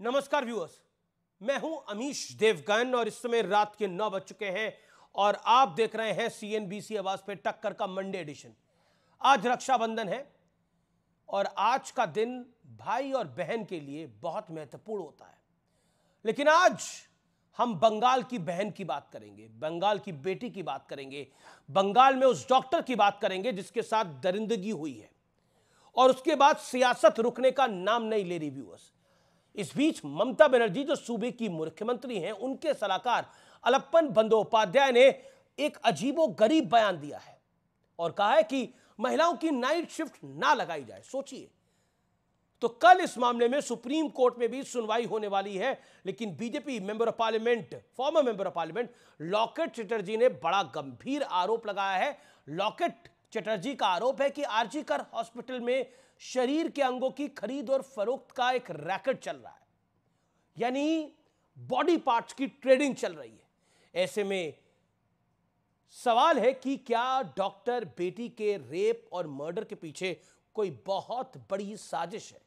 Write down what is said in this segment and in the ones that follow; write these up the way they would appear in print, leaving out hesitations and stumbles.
नमस्कार व्यूअर्स, मैं हूं अमीश देवगन और इस समय रात के 9 बज चुके हैं और आप देख रहे हैं सीएनबीसी आवाज पे टक्कर का मंडे एडिशन। आज रक्षाबंधन है और आज का दिन भाई और बहन के लिए बहुत महत्वपूर्ण होता है। लेकिन आज हम बंगाल की बहन की बात करेंगे, बंगाल की बेटी की बात करेंगे, बंगाल में उस डॉक्टर की बात करेंगे जिसके साथ दरिंदगी हुई है और उसके बाद सियासत रुकने का नाम नहीं ले रही व्यूअर्स। इस बीच ममता बनर्जी जो सूबे की मुख्यमंत्री हैं, उनके सलाहकार अलप्पन बंदोपाध्याय ने एक अजीबोगरीब बयान दिया है और कहा है कि महिलाओं की नाइट शिफ्ट ना लगाई जाए। सोचिए, तो कल इस मामले में सुप्रीम कोर्ट में भी सुनवाई होने वाली है, लेकिन BJP member of parliament, farmer member of parliament Locket Chatterjee ने बड़ा गंभीर आरोप लगाया है। लॉकेट चटर्जी का आरोप है कि आरजी कर हॉस्पिटल में शरीर के अंगों की खरीद और फरोख्त का एक रैकेट चल रहा है, यानी बॉडी पार्ट्स की ट्रेडिंग चल रही है। ऐसे में सवाल है कि क्या डॉक्टर बेटी के रेप और मर्डर के पीछे कोई बहुत बड़ी साजिश है।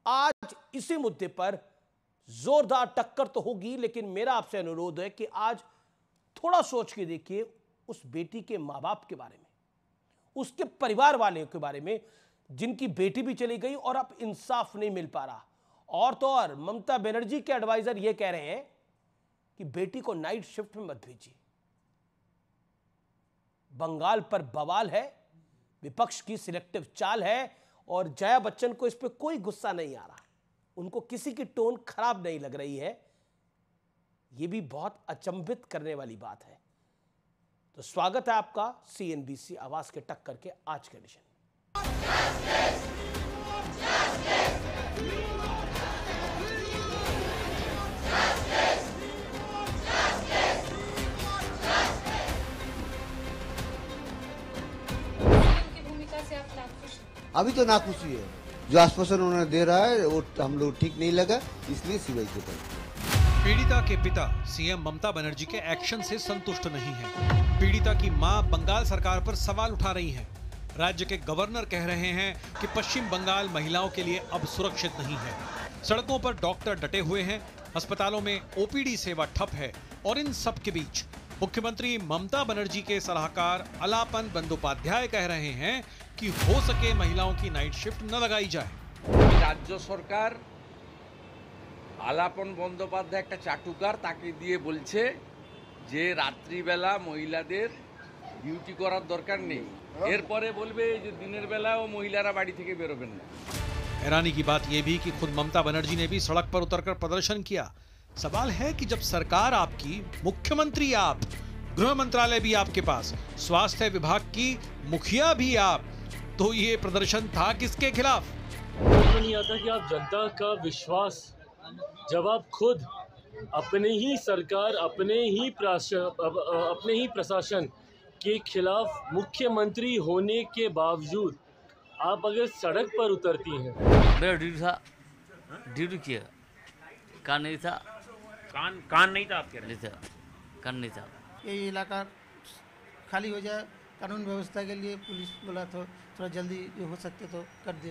आज इसी मुद्दे पर जोरदार टक्कर तो होगी, लेकिन मेरा आपसे अनुरोध है कि आज थोड़ा सोच के देखिए उस बेटी के मां बाप के बारे में, उसके परिवार वाले के बारे में जिनकी बेटी भी चली गई और अब इंसाफ नहीं मिल पा रहा। और तो और ममता बनर्जी के एडवाइजर यह कह रहे हैं कि बेटी को नाइट शिफ्ट में मत भेजिए। बंगाल पर बवाल है, विपक्ष की सिलेक्टिव चाल है और जया बच्चन को इस पर कोई गुस्सा नहीं आ रहा, उनको किसी की टोन खराब नहीं लग रही है। यह भी बहुत अचंभित करने वाली बात है। तो स्वागत है आपका सीएनबीसी आवाज के टक्कर के आज के एडिशन। अभी तो नाखुशी है, जो आश्वासन उन्होंने दे रहा है वो हम लोग ठीक नहीं लगा, इसलिए सीबीआई को कर। पीड़िता के पिता सीएम ममता बनर्जी के एक्शन से संतुष्ट नहीं हैं। पीड़िता की मां बंगाल सरकार पर सवाल उठा रही हैं। राज्य के गवर्नर कह रहे हैं कि पश्चिम बंगाल महिलाओं के लिए अब सुरक्षित नहीं है। सड़कों पर डॉक्टर डटे हुए हैं, अस्पतालों में ओपीडी सेवा ठप है और इन सब के बीच मुख्यमंत्री ममता बनर्जी के सलाहकार अलप्पन बंदोपाध्याय कह रहे हैं कि हो सके महिलाओं की नाइट शिफ्ट न लगाई जाए। राज्य सरकार আলাপন বন্দ্যোপাধ্যায় একটা চাটুকার, তাকে দিয়ে বলছে যে রাত্রিবেলা মহিলাদের ডিউটি করার দরকার নেই, এরপরে বলবে যে দিনের বেলাও মহিলারা বাড়ি থেকে বেরোবেন না। हैरानी की बात यह भी कि खुद ममता बनर्जी ने भी सड़क पर उतरकर प्रदर्शन किया। सवाल है कि जब सरकार आपकी, मुख्यमंत्री आप, गृह मंत्रालय भी आपके पास, स्वास्थ्य विभाग की मुखिया भी आप, तो ये प्रदर्शन था किसके खिलाफ? नहीं आता कि आप जनता का विश्वास, जब आप खुद अपने ही सरकार, अपने ही प्रशासन के खिलाफ मुख्यमंत्री होने के बावजूद आप अगर सड़क पर उतरती हैं। मेरा ड्यूटी किया, कान नहीं था, कान नहीं था आपके? नहीं था, कान नहीं था। ये इलाका खाली हो जाए, कानून व्यवस्था के लिए पुलिस बोला तो थोड़ा जल्दी जो हो सकते तो कर दे।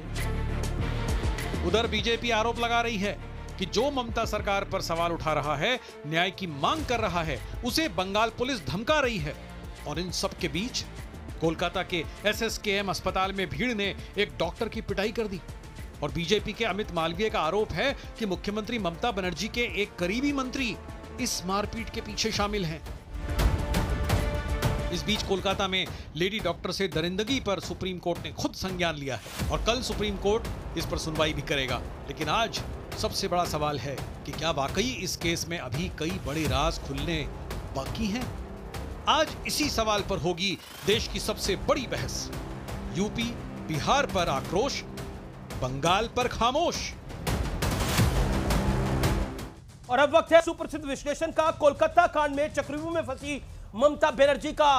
उधर बीजेपी आरोप लगा रही है कि जो ममता सरकार पर सवाल उठा रहा है, न्याय की मांग कर रहा है, उसे बंगाल पुलिस धमका रही है। और इन सब के बीच कोलकाता के एसएसकेएम अस्पताल में भीड़ ने एक डॉक्टर की पिटाई कर दी। और बीजेपी के अमित मालवीय का आरोप है कि मुख्यमंत्री ममता बनर्जी के एक करीबी मंत्री इस मारपीट के पीछे शामिल हैं। इस बीच कोलकाता में लेडी डॉक्टर से दरिंदगी पर सुप्रीम कोर्ट ने खुद संज्ञान लिया है और कल सुप्रीम कोर्ट इस पर सुनवाई भी करेगा। लेकिन आज सबसे बड़ा सवाल है कि क्या वाकई इस केस में अभी कई बड़े राज खुलने बाकी हैं? आज इसी सवाल पर होगी देश की सबसे बड़ी बहस। यूपी, बिहार पर आक्रोश, बंगाल पर खामोश। और अब वक्त है सुप्रसिद्ध विश्लेषण का। कोलकाता कांड में चक्रव्यूह में फंसी ममता बनर्जी का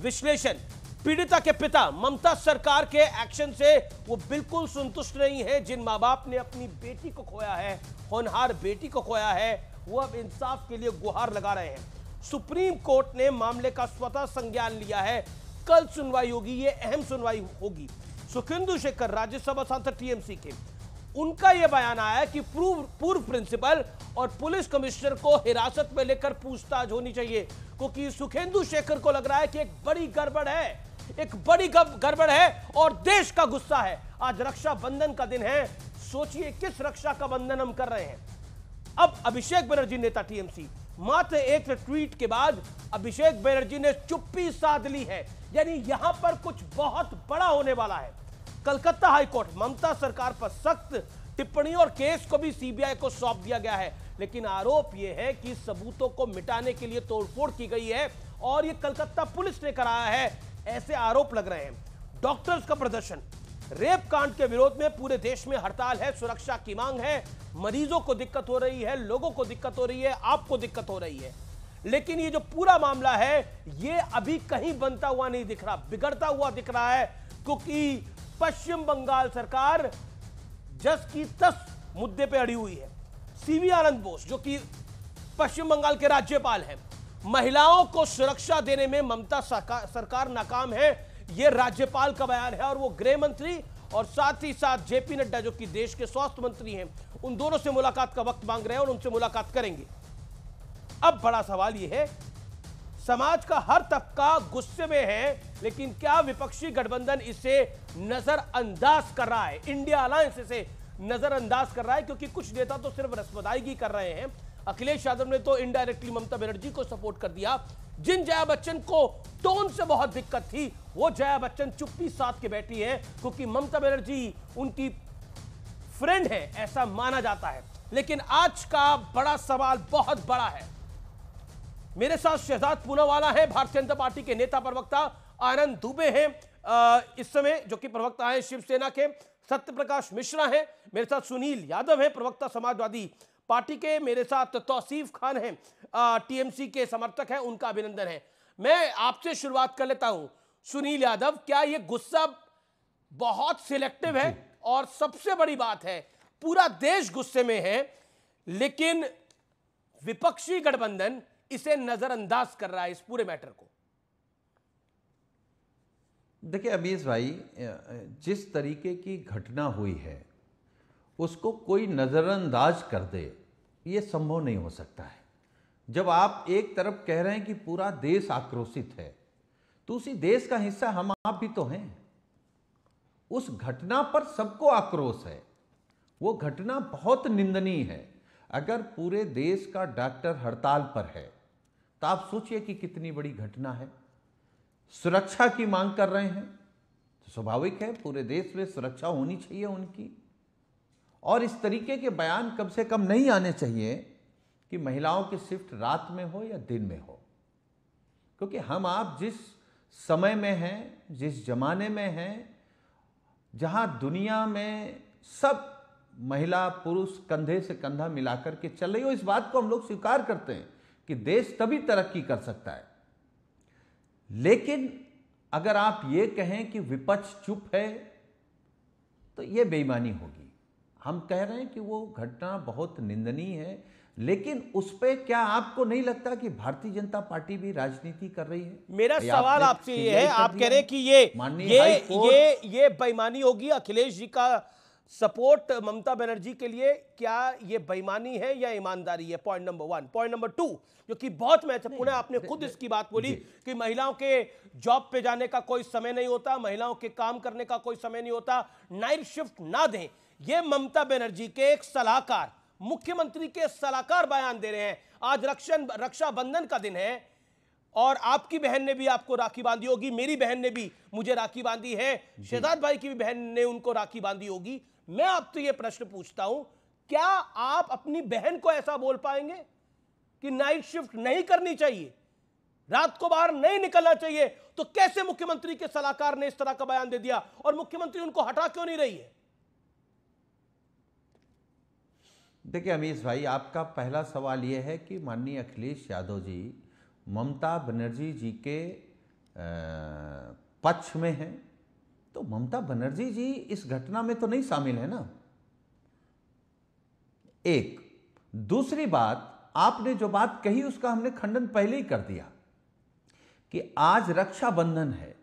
विश्लेषण। पीड़िता के पिता ममता सरकार के एक्शन से वो बिल्कुल संतुष्ट नहीं है। जिन मां बाप ने अपनी बेटी को खोया है, होनहार बेटी को खोया है, वो अब इंसाफ के लिए गुहार लगा रहे हैं। सुप्रीम कोर्ट ने मामले का स्वतः संज्ञान लिया है। कल सुनवाई होगी, ये अहम सुनवाई होगी। सुखेंदु शेखर, राज्यसभा सांसद टीएमसी के, उनका यह बयान आया कि पूर्व प्रिंसिपल और पुलिस कमिश्नर को हिरासत में लेकर पूछताछ होनी चाहिए, क्योंकि सुखेंदु शेखर को लग रहा है कि एक बड़ी गड़बड़ है और देश का गुस्सा है। आज रक्षाबंधन का दिन है, सोचिए किस रक्षा का बंधन हम कर रहे हैं। अब अभिषेक बनर्जी नेता टीएमसी, मात्र एक ट्वीट के बाद अभिषेक बनर्जी ने चुप्पी साध ली है, यानी यहां पर कुछ बहुत बड़ा होने वाला है। कलकत्ता हाईकोर्ट ममता सरकार पर सख्त टिप्पणी और केस को भी सीबीआई को सौंप दिया गया है, लेकिन आरोप यह है कि सबूतों को मिटाने के लिए तोड़फोड़ की गई है और यह कलकत्ता पुलिस ने कराया है, ऐसे आरोप लग रहे हैं। डॉक्टर्स का प्रदर्शन, रेप कांड के विरोध में पूरे देश में हड़ताल है, सुरक्षा की मांग है, मरीजों को दिक्कत हो रही है, लोगों को दिक्कत हो रही है, आपको दिक्कत हो रही है, लेकिन ये जो पूरा मामला है ये अभी कहीं बनता हुआ नहीं दिख रहा, बिगड़ता हुआ दिख रहा है, क्योंकि पश्चिम बंगाल सरकार जस की तस मुद्दे पे अड़ी हुई है। सीवी आनंद बोस जो कि पश्चिम बंगाल के राज्यपाल हैं, महिलाओं को सुरक्षा देने में ममता सरकार नाकाम है, यह राज्यपाल का बयान है। और वो गृह मंत्री और साथ ही साथ जेपी नड्डा जो कि देश के स्वास्थ्य मंत्री हैं, उन दोनों से मुलाकात का वक्त मांग रहे हैं और उनसे मुलाकात करेंगे। अब बड़ा सवाल यह है, समाज का हर तबका गुस्से में है, लेकिन क्या विपक्षी गठबंधन इसे नजरअंदाज कर रहा है? इंडिया अलायंस इसे नजरअंदाज कर रहा है, क्योंकि कुछ नेता तो सिर्फ रस्मदायगी कर रहे हैं। अखिलेश यादव ने तो इनडायरेक्टली ममता बनर्जी को सपोर्ट कर दिया। जिन जया बच्चन को टोन से बहुत दिक्कत थी, वो जया बच्चन चुप्पी साध के बैठी है, क्योंकि ममता बनर्जी उनकी फ्रेंड है, ऐसा माना जाता है। लेकिन आज का बड़ा सवाल बहुत बड़ा है। मेरे साथ शहजाद पूनावाला है, भारतीय जनता पार्टी के नेता प्रवक्ता आनंद दुबे हैं इस समय, जो कि प्रवक्ता हैं शिवसेना के, सत्य प्रकाश मिश्रा हैं, मेरे साथ सुनील यादव हैं, प्रवक्ता समाजवादी पार्टी के, मेरे साथ तौसीफ खान हैं, टीएमसी के समर्थक हैं, उनका अभिनंदन है। मैं आपसे शुरुआत कर लेता हूं। सुनील यादव, क्या यह गुस्सा बहुत सिलेक्टिव है? और सबसे बड़ी बात है, पूरा देश गुस्से में है, लेकिन विपक्षी गठबंधन इसे नजरअंदाज कर रहा है, इस पूरे मैटर को। देखिए अमीश भाई, जिस तरीके की घटना हुई है उसको कोई नजरअंदाज कर दे, ये संभव नहीं हो सकता है। जब आप एक तरफ कह रहे हैं कि पूरा देश आक्रोशित है, तो उसी देश का हिस्सा हम आप भी तो हैं। उस घटना पर सबको आक्रोश है, वो घटना बहुत निंदनीय है। अगर पूरे देश का डॉक्टर हड़ताल पर है तो आप सोचिए कि कितनी बड़ी घटना है। सुरक्षा की मांग कर रहे हैं तो स्वाभाविक है पूरे देश में सुरक्षा होनी चाहिए उनकी, और इस तरीके के बयान कम से कम नहीं आने चाहिए कि महिलाओं की शिफ्ट रात में हो या दिन में हो, क्योंकि हम आप जिस समय में हैं, जिस जमाने में हैं, जहां दुनिया में सब महिला पुरुष कंधे से कंधा मिलाकर के चल रही हो, इस बात को हम लोग स्वीकार करते हैं कि देश तभी तरक्की कर सकता है। लेकिन अगर आप ये कहें कि विपक्ष चुप है तो ये बेईमानी होगी। हम कह रहे हैं कि वो घटना बहुत निंदनीय है, लेकिन उस पे क्या आपको नहीं लगता कि भारतीय जनता पार्टी भी राजनीति कर रही है? मेरा सवाल आपसे ये है, आप कह रहे हैं कि ये बेईमानी होगी। अखिलेश जी का सपोर्ट ममता बनर्जी के लिए, क्या ये बेईमानी है या ईमानदारी है? Point number 1। पॉइंट नंबर 2, जो कि बहुत महत्वपूर्ण है, आपने खुद इसकी बात बोली कि महिलाओं के जॉब पे जाने का कोई समय नहीं होता, महिलाओं के काम करने का कोई समय नहीं होता, नाइट शिफ्ट ना दें। ये ममता बनर्जी के एक सलाहकार, मुख्यमंत्री के सलाहकार बयान दे रहे हैं। आज रक्षाबंधन का दिन है और आपकी बहन ने भी आपको राखी बांधी होगी, मेरी बहन ने भी मुझे राखी बांधी है, शहजाद भाई की भी बहन ने उनको राखी बांधी होगी। मैं आपसे ये प्रश्न पूछता हूं, क्या आप अपनी बहन को ऐसा बोल पाएंगे कि नाइट शिफ्ट नहीं करनी चाहिए, रात को बाहर नहीं निकलना चाहिए? तो कैसे मुख्यमंत्री के सलाहकार ने इस तरह का बयान दे दिया और मुख्यमंत्री उनको हटा क्यों नहीं रही है? देखिए अमीश भाई, आपका पहला सवाल यह है कि माननीय अखिलेश यादव जी ममता बनर्जी जी के पक्ष में हैं, तो ममता बनर्जी जी इस घटना में तो नहीं शामिल है ना, एक। दूसरी बात, आपने जो बात कही उसका हमने खंडन पहले ही कर दिया कि आज रक्षाबंधन है,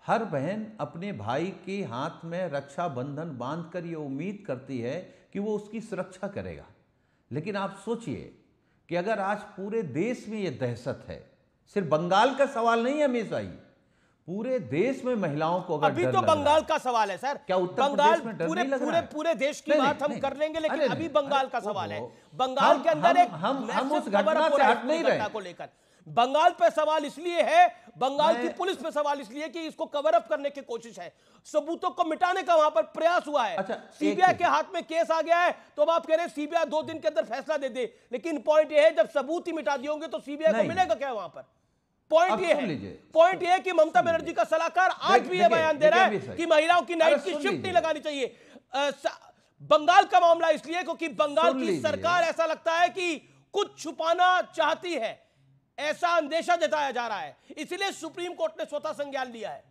हर बहन अपने भाई के हाथ में रक्षा बंधन बांधकर ये उम्मीद करती है कि वो उसकी सुरक्षा करेगा। लेकिन आप सोचिए कि अगर आज पूरे देश में ये दहशत है, सिर्फ बंगाल का सवाल नहीं है अमीश भाई, पूरे देश में महिलाओं को अगर अभी डर तो लग रहा बंगाल है, का सवाल है सर। क्या उत्तर बंगाल प्रदेश में डर पूरे नहीं लग पूरे रहा है? पूरे देश की नहीं, बात हम नहीं, कर लेंगे, लेकिन अरे अभी नहीं, बंगाल का अरे सवाल है। ओहो, बंगाल के अंदर एक हम उस massive cover घटना up हो से रहा है हट नहीं इस घटना रहे। को लेकर। बंगाल पे सवाल इसलिए है, बंगाल की मैं- पुलिस पे सवाल इसलिए कि इसको कवर अप करने की कोशिश है, सबूतों को मिटाने का वहां पर प्रयास हुआ है। अच्छा, सीबीआई एक के हाथ में केस आ गया है, तो अब आप कह रहे हैं सीबीआई 2 दिन के अंदर फैसला दे दे, लेकिन पॉइंट ये है जब सबूत ही मिटा दिए होंगे तो सीबीआई को नहीं। मिलेगा क्या वहां पर? पॉइंट अब ये सुन है, लीजिए। पॉइंट ये है कि ममता बनर्जी का सलाहकार आज भी ये देखिए, बयान दे रहा देखिए है अभी कि महिलाओं की नाइट अरे की सुन शिफ्ट नहीं लीजिए। लगानी चाहिए। बंगाल का मामला इसलिए क्योंकि बंगाल सुन की लीजिए। सरकार ऐसा लगता है कि कुछ छुपाना चाहती है, ऐसा अंदेशा जताया जा रहा है, इसलिए सुप्रीम कोर्ट ने स्वतः संज्ञान लिया है।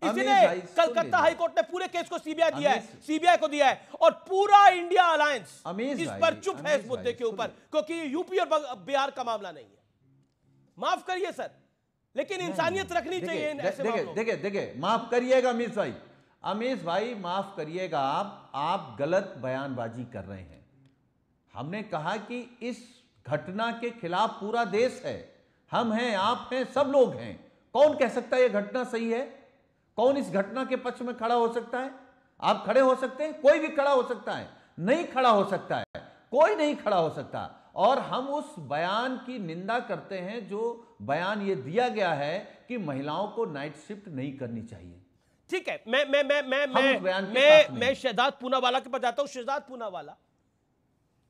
अमीश इसलिए भाई, सुन कलकत्ता लीजिए। हाई कोर्ट ने पूरे केस को सीबीआई दिया है, अमीश- सीबीआई को दिया है, और पूरा इंडिया अलायंस अमीश इस भाई, पर चुप है इस अमीश मुद्दे भाई, के ऊपर, सुनिए। क्योंकि यूपी और बिहार का मामला नहीं है। माफ करिए सर, लेकिन इंसानियत रखनी चाहिए इन ऐसे मामलों में। देखिए माफ करिएगा अमीश भाई, अमीश भाई माफ करिएगा, आप गलत बयानबाजी कर रहे हैं। हमने कहा कि इस घटना के खिलाफ पूरा देश है, हम हैं, आप हैं, सब लोग हैं। कौन कह सकता है यह घटना सही है? कौन इस घटना के पक्ष में खड़ा हो सकता है? आप खड़े हो सकते हैं, कोई भी खड़ा हो सकता है, नहीं खड़ा हो सकता है, कोई नहीं खड़ा हो सकता। और हम उस बयान की निंदा करते हैं जो बयान ये दिया गया है कि महिलाओं को नाइट शिफ्ट नहीं करनी चाहिए। ठीक है, मैं शहजाद पूनावाला के पास जाता हूं। शहजाद पूनावाला,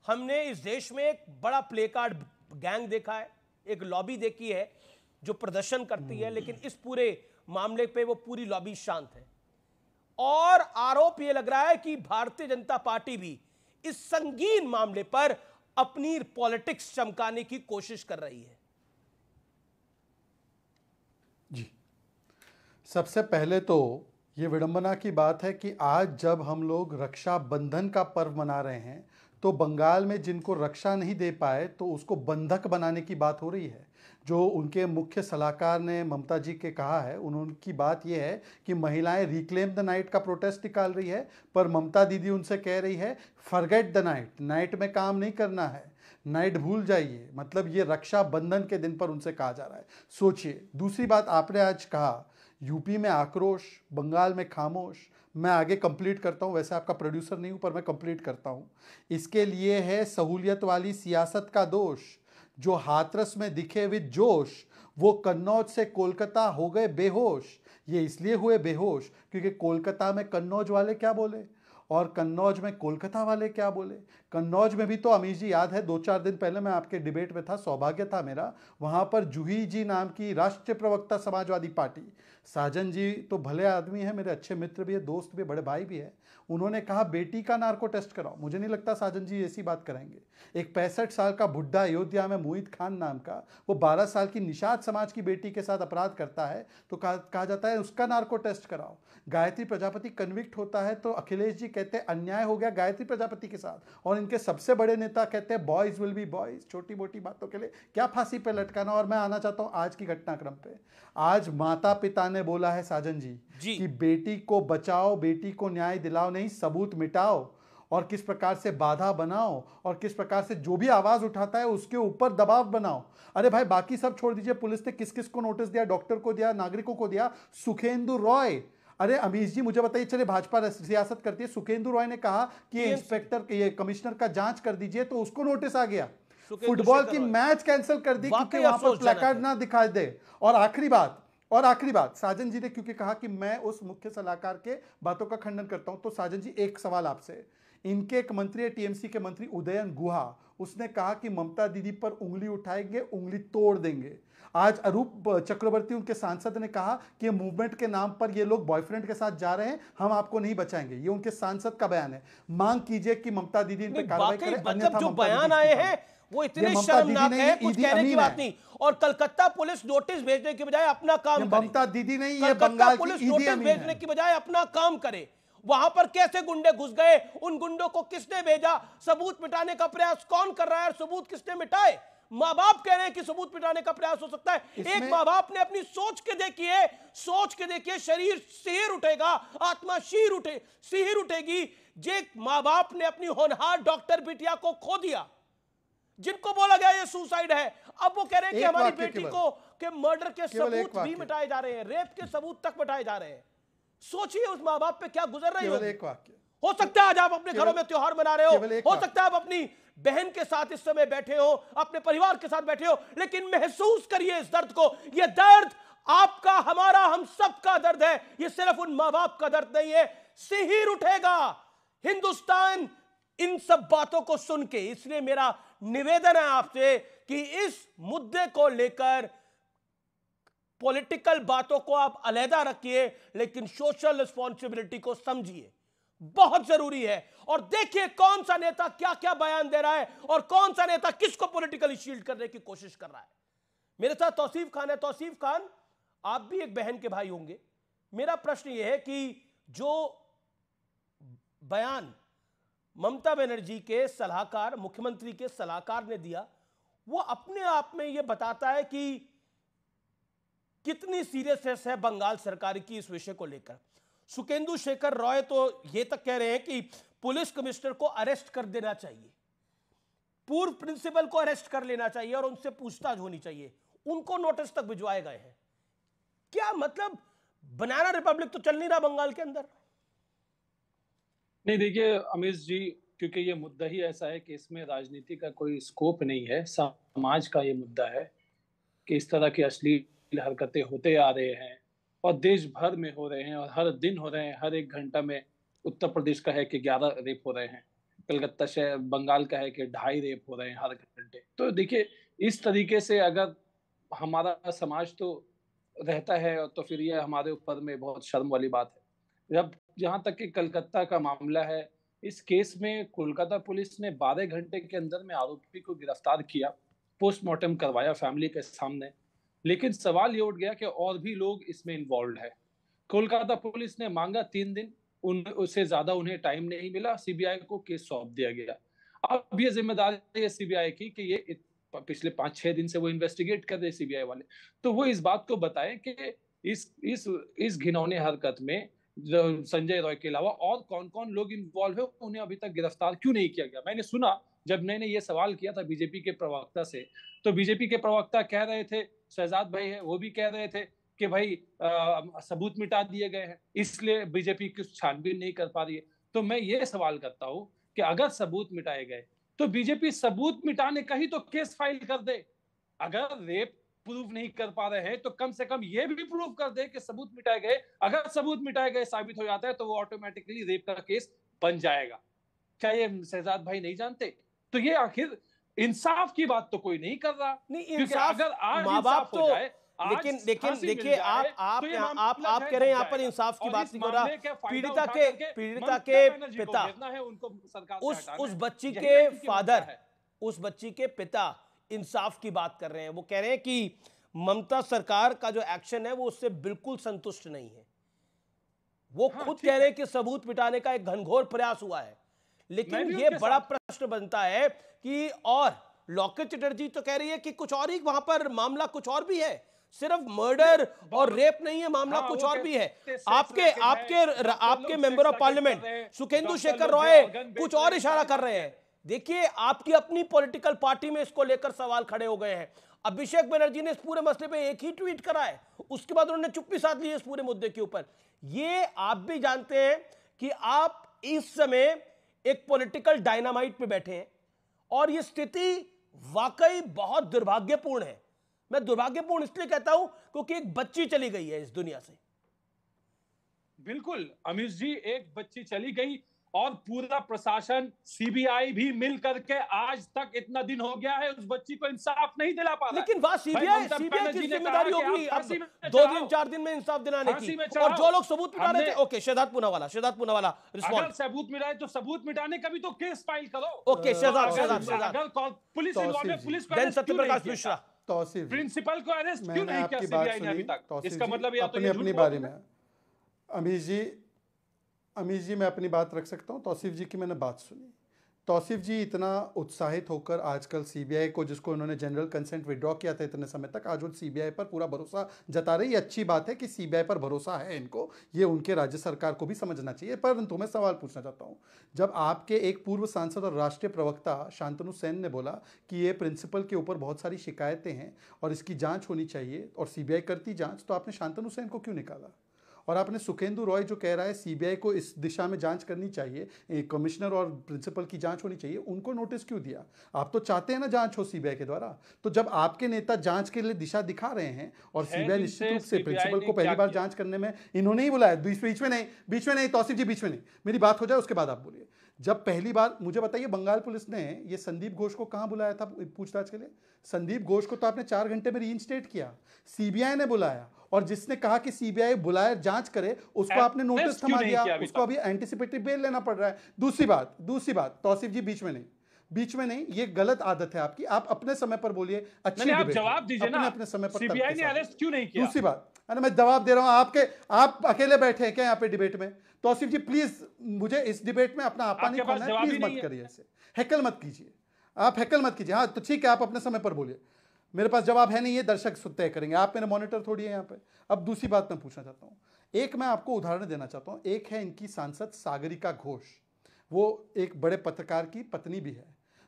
हमने इस देश में एक बड़ा प्ले कार्ड गैंग देखा है, एक लॉबी देखी है जो प्रदर्शन करती है, लेकिन इस पूरे मामले पे वो पूरी लॉबी शांत है। और आरोप ये लग रहा है कि भारतीय जनता पार्टी भी इस संगीन मामले पर अपनी पॉलिटिक्स चमकाने की कोशिश कर रही है। जी, सबसे पहले तो ये विडंबना की बात है कि आज जब हम लोग रक्षाबंधन का पर्व मना रहे हैं तो बंगाल में जिनको रक्षा नहीं दे पाए तो उसको बंधक बनाने की बात हो रही है। जो उनके मुख्य सलाहकार ने ममता जी के कहा है, उनकी बात यह है कि महिलाएं रिक्लेम द नाइट का प्रोटेस्ट निकाल रही है, पर ममता दीदी उनसे कह रही है फॉरगेट द नाइट, नाइट में काम नहीं करना है, नाइट भूल जाइए। मतलब ये रक्षाबंधन के दिन पर उनसे कहा जा रहा है। सोचिए। दूसरी बात आपने आज कहा यूपी में आक्रोश, बंगाल में खामोश। मैं आगे कंप्लीट करता हूं, वैसे आपका प्रोड्यूसर नहीं हूं पर मैं कंप्लीट करता हूं। इसके लिए है सहूलियत वाली सियासत का दोष। जो हाथरस में दिखे विद जोश, वो कन्नौज से कोलकाता हो गए बेहोश। ये इसलिए हुए बेहोश क्योंकि कोलकाता में कन्नौज वाले क्या बोले और कन्नौज में कोलकाता वाले क्या बोले। कन्नौज में भी तो अमीश जी याद है 2-4 दिन पहले मैं आपके डिबेट में था, सौभाग्य था मेरा, वहाँ पर जूही जी नाम की राष्ट्रीय प्रवक्ता समाजवादी पार्टी, साजन जी तो भले आदमी है, मेरे अच्छे मित्र भी है, दोस्त भी, बड़े भाई भी है, उन्होंने कहा बेटी का नार्को टेस्ट कराओ। मुझे नहीं लगता साजन जी ऐसी बात कराएंगे। एक 65 साल का बुढ़ा अयोध्या में मोहित खान नाम का, वो 12 साल की निषाद समाज की बेटी के साथ अपराध करता है तो कहा जाता है उसका नार्को टेस्ट कराओ। गायत्री प्रजापति कन्विक्ट होता है तो अखिलेश जी कहते हैं अन्याय हो गया गायत्री प्रजापति के साथ, और इनके सबसे बड़े नेता कहते हैं बॉयज विल बी बॉयज, छोटी मोटी बातों के लिए क्या फांसी पे लटकाना। और मैं आना चाहता हूं आज की घटनाक्रम पे। आज माता पिता ने बोला है साजन जी कि बेटी को बचाओ, बेटी को न्याय दिलाओ, नहीं सबूत मिटाओ, और किस प्रकार से बाधा बनाओ और किस प्रकार से जो भी आवाज उठाता है उसके ऊपर दबाव बनाओ। अरे भाई बाकी सब छोड़ दीजिए, पुलिस ने किस किस को नोटिस दिया, डॉक्टर को दिया, नागरिकों को दिया, सुखेंदु रॉय। अरे अमीश जी मुझे बताइए, चले भाजपा सियासत करती है, सुखेंदु रॉय ने कहा कि इंस्पेक्टर ये कमिश्नर का जांच कर दीजिए तो उसको नोटिस आ गया। फुटबॉल की मैच कैंसिल कर दी क्योंकि वहां पर प्लेकार्ड ना दिखाई दे। और आखिरी बात साजन जी ने क्योंकि कहा कि मैं उस मुख्य सलाहकार के बातों का खंडन करता हूं, तो साजन जी एक सवाल आपसे। इनके एक मंत्री है टीएमसी के मंत्री उदयन गुहा, उसने कहा कि ममता दीदी पर उंगली उठाएंगे, उंगली तोड़ देंगे। आज अरूप चक्रवर्ती उनके सांसद ने कहा कि ये मूवमेंट के नाम पर ये लोग बॉयफ्रेंड के साथ जा रहे हैं, हम आपको नहीं बचाएंगे। ये उनके सांसद का बयान है। मांग कीजिए कि ममता दीदी इन पर कार्रवाई करें, अन्यथा जो बयान आए हैं वो इतने शर्मनाक है, कुछ कहने की बात नहीं। और कलकत्ता पुलिस नोटिस भेजने की बजाय अपना काम करे। ममता दीदी नहीं, ये बंगाल पुलिस नोटिस भेजने की बजाय अपना काम करे। वहां पर कैसे गुंडे घुस गए, उन गुंडों को किसने भेजा, सबूत मिटाने का प्रयास कौन कर रहा है और सबूत किसने मिटाए, माँ बाप कह रहे हैं कि सबूत मिटाने का प्रयास हो सकता है। एक माँ बाप ने अपनी सोच के देखिए, शरीर सिहर उठेगा, आत्मा सिहर उठेगी। जे माँ बाप ने अपनी होनहार डॉक्टर बिटिया को खो दिया, जिनको बोला गया ये सुसाइड है, अब वो कह रहे हैं कि हमारी बेटी को के मर्डर के सबूत भी मिटाए जा रहे हैं, रेप के सबूत तक मिटाए जा रहे हैं। सोचिए उस माँ बाप पे क्या गुजर रही होगी। एक वाक्य, हो सकता है आज आप अपने घरों में त्योहार मना रहे हो सकता है आप अपनी बहन के साथ इस समय बैठे हो, अपने परिवार के साथ बैठे हो, लेकिन महसूस करिए इस दर्द को। यह दर्द आपका, हमारा, हम सबका दर्द है। यह सिर्फ उन माँ बाप का दर्द नहीं है। सिहर उठेगा हिंदुस्तान इन सब बातों को सुन के। इसलिए मेरा निवेदन है आपसे कि इस मुद्दे को लेकर पॉलिटिकल बातों को आप अलहदा रखिए, लेकिन सोशल रिस्पॉन्सिबिलिटी को समझिए, बहुत जरूरी है। और देखिए कौन सा नेता क्या क्या बयान दे रहा है और कौन सा नेता किसको पॉलिटिकली शील्ड करने की कोशिश कर रहा है। मेरे साथ तौसीफ खान है। तौसीफ खान, आप भी एक बहन के भाई होंगे। मेरा प्रश्न यह है कि जो बयान ममता बनर्जी के सलाहकार, मुख्यमंत्री के सलाहकार ने दिया, वो अपने आप में यह बताता है कि कितनी सीरियसनेस है बंगाल सरकार की इस विषय को लेकर। सुकेंदु शेखर रॉय तो यह तक कह रहे हैं कि पुलिस कमिश्नर को अरेस्ट कर देना चाहिए, पूर्व प्रिंसिपल को अरेस्ट कर लेना चाहिए और उनसे पूछताछ होनी चाहिए। उनको नोटिस तक भिजवाए गए हैं। क्या मतलब, बनाना रिपब्लिक तो चल नहीं रहा बंगाल के अंदर? नहीं, देखिए अमीश जी, क्योंकि ये मुद्दा ही ऐसा है कि इसमें राजनीति का कोई स्कोप नहीं है, समाज का ये मुद्दा है कि इस तरह की अश्लील हरकतें होते आ रहे हैं और देश भर में हो रहे हैं और हर दिन हो रहे हैं। हर एक घंटा में उत्तर प्रदेश का है कि 11 रेप हो रहे हैं, कलकत्ता शहर बंगाल का है कि 2.5 रेप हो रहे हैं हर घंटे। तो देखिए इस तरीके से अगर हमारा समाज तो रहता है तो फिर ये हमारे ऊपर में बहुत शर्म वाली बात है। जब जहाँ तक कि कलकत्ता का मामला है, इस केस में कोलकाता पुलिस ने 12 घंटे के अंदर में आरोपी को गिरफ्तार किया, पोस्टमार्टम करवाया फैमिली के सामने, लेकिन सवाल ये उठ गया कि और भी लोग इसमें इन्वॉल्व है। कोलकाता पुलिस ने मांगा 3 दिन, उससे ज्यादा उन्हें टाइम नहीं मिला, सीबीआई को केस सौंप दिया गया। अब ये जिम्मेदारी है सीबीआई की कि ये पिछले 5-6 दिन से वो इन्वेस्टिगेट कर रहे सीबीआई वाले, तो वो इस बात को बताएं कि इस घिनौने हरकत में संजय रॉय के अलावा और कौन कौन लोग इन्वॉल्व है, उन्हें अभी तक गिरफ्तार क्यों नहीं किया गया। मैंने सुना जब मैंने ये सवाल किया था बीजेपी के प्रवक्ता से, तो बीजेपी के प्रवक्ता कह रहे थे, शहजाद भाई है वो भी कह रहे थे कि भाई सबूत मिटा दिए गए हैं, इसलिए बीजेपी कुछ छानबीन नहीं कर पा रही है। तो मैं ये सवाल करता हूं कि अगर सबूत मिटाए गए तो बीजेपी सबूत मिटाने का ही तो केस फाइल कर दे। अगर रेप प्रूव नहीं कर पा रहे हैं तो कम से कम ये भी प्रूव कर दे कि सबूत मिटाए गए। अगर सबूत मिटाए गए साबित हो जाता है तो वो ऑटोमेटिकली रेप का केस बन जाएगा। क्या ये शहजाद भाई नहीं जानते? तो ये आखिर इंसाफ की बात तो कोई नहीं कर रहा। नहीं, इंसाफ अगर आज माँ बाप तो, लेकिन देखिए आप कह रहे हैं यहाँ पर इंसाफ की बात नहीं कर रहा। पीड़िता के पिता, उस बच्ची के फादर, उस बच्ची के पिता इंसाफ की बात कर रहे हैं। वो कह रहे हैं कि ममता सरकार का जो एक्शन है वो उससे बिल्कुल संतुष्ट नहीं है। वो खुद कह रहे हैं कि सबूत मिटाने का एक घनघोर प्रयास हुआ है, लेकिन ये बड़ा प्रश्न बनता है कि और लॉकेट चटर्जी तो कह रही है कि कुछ और ही वहां पर मामला कुछ और भी है, सिर्फ मर्डर और रेप नहीं है, मामला कुछ और भी है। आपके member of parliament Sukhendu Sekhar Roy कुछ और इशारा कर रहे हैं। देखिए आपकी अपनी पॉलिटिकल पार्टी में इसको लेकर सवाल खड़े हो गए हैं। अभिषेक बनर्जी ने इस पूरे मसले पे एक ही ट्वीट करा है, उसके बाद उन्होंने चुप्पी साध ली है इस पूरे मुद्दे के ऊपर। ये आप भी जानते हैं कि आप इस समय एक पॉलिटिकल डायनामाइट पे बैठे हैं और ये स्थिति वाकई बहुत दुर्भाग्यपूर्ण है। मैं दुर्भाग्यपूर्ण इसलिए कहता हूं क्योंकि एक बच्ची चली गई है इस दुनिया से। बिल्कुल अमीश जी, एक बच्ची चली गई और पूरा प्रशासन, सीबीआई भी मिल करके आज तक इतना दिन हो गया है उस बच्ची को इंसाफ नहीं दिला पा रहा। लेकिन वह सीबीआई की जिम्मेदारी होगी अब 2-4 दिन में इंसाफ दिलाने की, और जो लोग सबूत मिटा रहे थे। ओके, शहजाद पूनावाला अगर सबूत मिटाए तो सबूत मिटाने का भी तो केस फाइल करो। ओके, शहजाद पुलिस इन्वॉल्व है, पुलिस को सत्यप्रकाश मिश्रा, प्रिंसिपल को अरेस्ट क्यों नहीं किया सीबीआई ने अभी तक? इसका मतलब या तो अपनी बारे में अमीश जी मैं अपनी बात रख सकता हूँ। तौसीफ जी की मैंने बात सुनी। तौसीफ जी इतना उत्साहित होकर आजकल सीबीआई को, जिसको उन्होंने जनरल कंसेंट विड्रॉ किया था इतने समय तक, आज वो सीबीआई पर पूरा भरोसा जता रही है। अच्छी बात है कि सीबीआई पर भरोसा है इनको, ये उनके राज्य सरकार को भी समझना चाहिए। परंतु मैं सवाल पूछना चाहता हूँ, जब आपके एक पूर्व सांसद और राष्ट्रीय प्रवक्ता शांतनु सेन ने बोला कि ये प्रिंसिपल के ऊपर बहुत सारी शिकायतें हैं और इसकी जाँच होनी चाहिए और सीबीआई करती जाँच, तो आपने शांतनु सेन को क्यों निकाला? और आपने सुखेंदु रॉय जो कह रहा है सीबीआई को इस दिशा में जांच करनी चाहिए, कमिश्नर और प्रिंसिपल की जांच होनी चाहिए, उनको नोटिस क्यों दिया? आप तो चाहते हैं ना जांच हो सीबीआई के द्वारा। तो जब आपके नेता जांच के लिए दिशा दिखा रहे हैं और सीबीआई निश्चित रूप से प्रिंसिपल को पहली बार जांच करने में इन्होंने ही बुलाया, बीच में नहीं तौसीफ जी, बीच में नहीं, मेरी बात हो जाए उसके बाद आप बोलिए। जब पहली बार, मुझे बताइए, बंगाल पुलिस ने ये संदीप घोष को कहां बुलाया था पूछताछ के लिए? संदीप घोष को तो आपने 4 घंटे में रीइंस्टेट किया, सीबीआई ने बुलाया, और जिसने कहा कि सीबीआई बुलाए जांच करे उसको आपने नोटिस थमा दिया, उसको अभी एंटीसिपेटरी बेल लेना पड़ रहा है। दूसरी बात तौसीफ जी, बीच में नहीं, ये गलत आदत है आपकी। आप अपने समय पर बोलिए, अच्छी आप जवाब दीजिए ना, अपने समय पर। सीबीआई ने अरेस्ट क्यों नहीं किया? दूसरी बात, अरे मैं जवाब दे रहा हूं, आप अकेले बैठे हैं क्या यहाँ पे डिबेट में? तौसीफ जी प्लीज, मुझे इस डिबेट में अपना आपा नहीं खोलना है, प्लीज मत करिए ऐसे, हेकल मत कीजिए, आप हेकल मत कीजिए। हाँ तो ठीक है, आप अपने समय पर बोलिए, मेरे पास जवाब है नहीं, ये दर्शक तय करेंगे, आप मेरे मॉनिटर थोड़ी है यहाँ पे। अब दूसरी बात मैं पूछना चाहता हूँ, एक मैं आपको उदाहरण देना चाहता हूँ। एक है इनकी सांसद सागरिका घोष, वो एक बड़े पत्रकार की पत्नी भी है।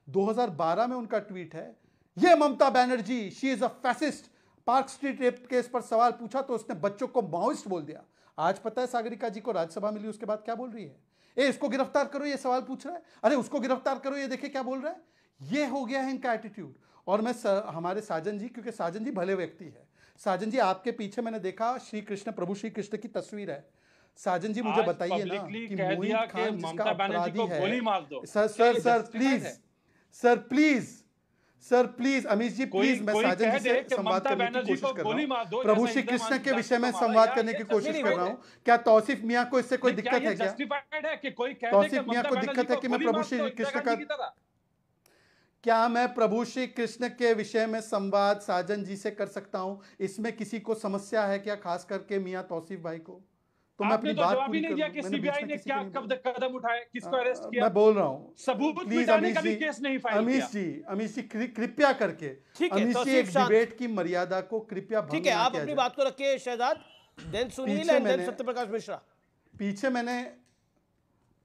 2012 में उनका ट्वीट है, ये Mamata Banerjee, she is a fascist. Park Street rape case पर सवाल पूछा तो उसने बच्चों को माओइस्ट बोल दिया। आज पता है सागरिका जी को राज्यसभा मिली उसके बाद क्या बोल रही है? इसको गिरफ्तार करो, ये सवाल पूछ रहा है, अरे उसको गिरफ्तार करो, ये देखिए क्या बोल रहा है। ये हो गया है इनका एटीट्यूड। और मैं हमारे साजन जी, क्योंकि साजन जी भले व्यक्ति है, साजन जी आपके पीछे मैंने देखा प्रभु श्री कृष्ण की तस्वीर है। साजन जी मुझे बताइए ना कि मोइन खान जिसका अपराधी है, sir please Amish ji please, मैं साजन जी से संवाद करने की कोशिश कर रहा हूँ, प्रभु श्री कृष्ण के विषय में संवाद करने की कोशिश कर रहा हूँ। क्या तौसीफ मियाँ को इससे कोई दिक्कत है क्या? तौसीफ मियाँ को दिक्कत है कि मैं प्रभु श्री कृष्ण का, क्या मैं प्रभु श्री कृष्ण के विषय में संवाद साजन जी से कर सकता हूं? इसमें किसी को समस्या है क्या, खास करके मियां तौसीफ भाई को? तो मैं अपनी बात पूरी करूं। मैंने सीबीआई ने क्या कदम उठाए, किसको अरेस्ट किया? मैं बोल रहा हूं, सबूत मिटाने का भी केस नहीं फाइल किया। अमीश जी कृपया करके, अमीश जी एक डिबेट की मर्यादा को कृपया भंग ठीक है, आप अपनी बात को रखिए Shahzad, then Sunil and then Satyaprakash Mishra.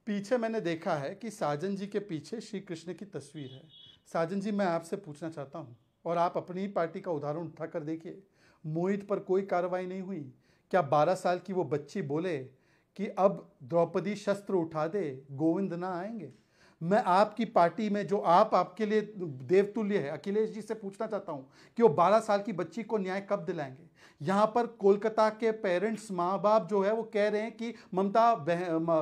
पीछे मैंने देखा है कि साजन जी के पीछे श्री कृष्ण की तस्वीर है। साजन जी मैं आपसे पूछना चाहता हूं, और आप अपनी ही पार्टी का उदाहरण उठाकर देखिए, मोहित पर कोई कार्रवाई नहीं हुई। क्या 12 साल की वो बच्ची बोले कि अब द्रौपदी शस्त्र उठा दे, गोविंद ना आएंगे? मैं आपकी पार्टी में जो आपके लिए देवतुल्य है अखिलेश जी से पूछना चाहता हूं कि वो 12 साल की बच्ची को न्याय कब दिलाएंगे? यहाँ पर कोलकाता के पेरेंट्स, माँ बाप जो है वो कह रहे हैं कि ममता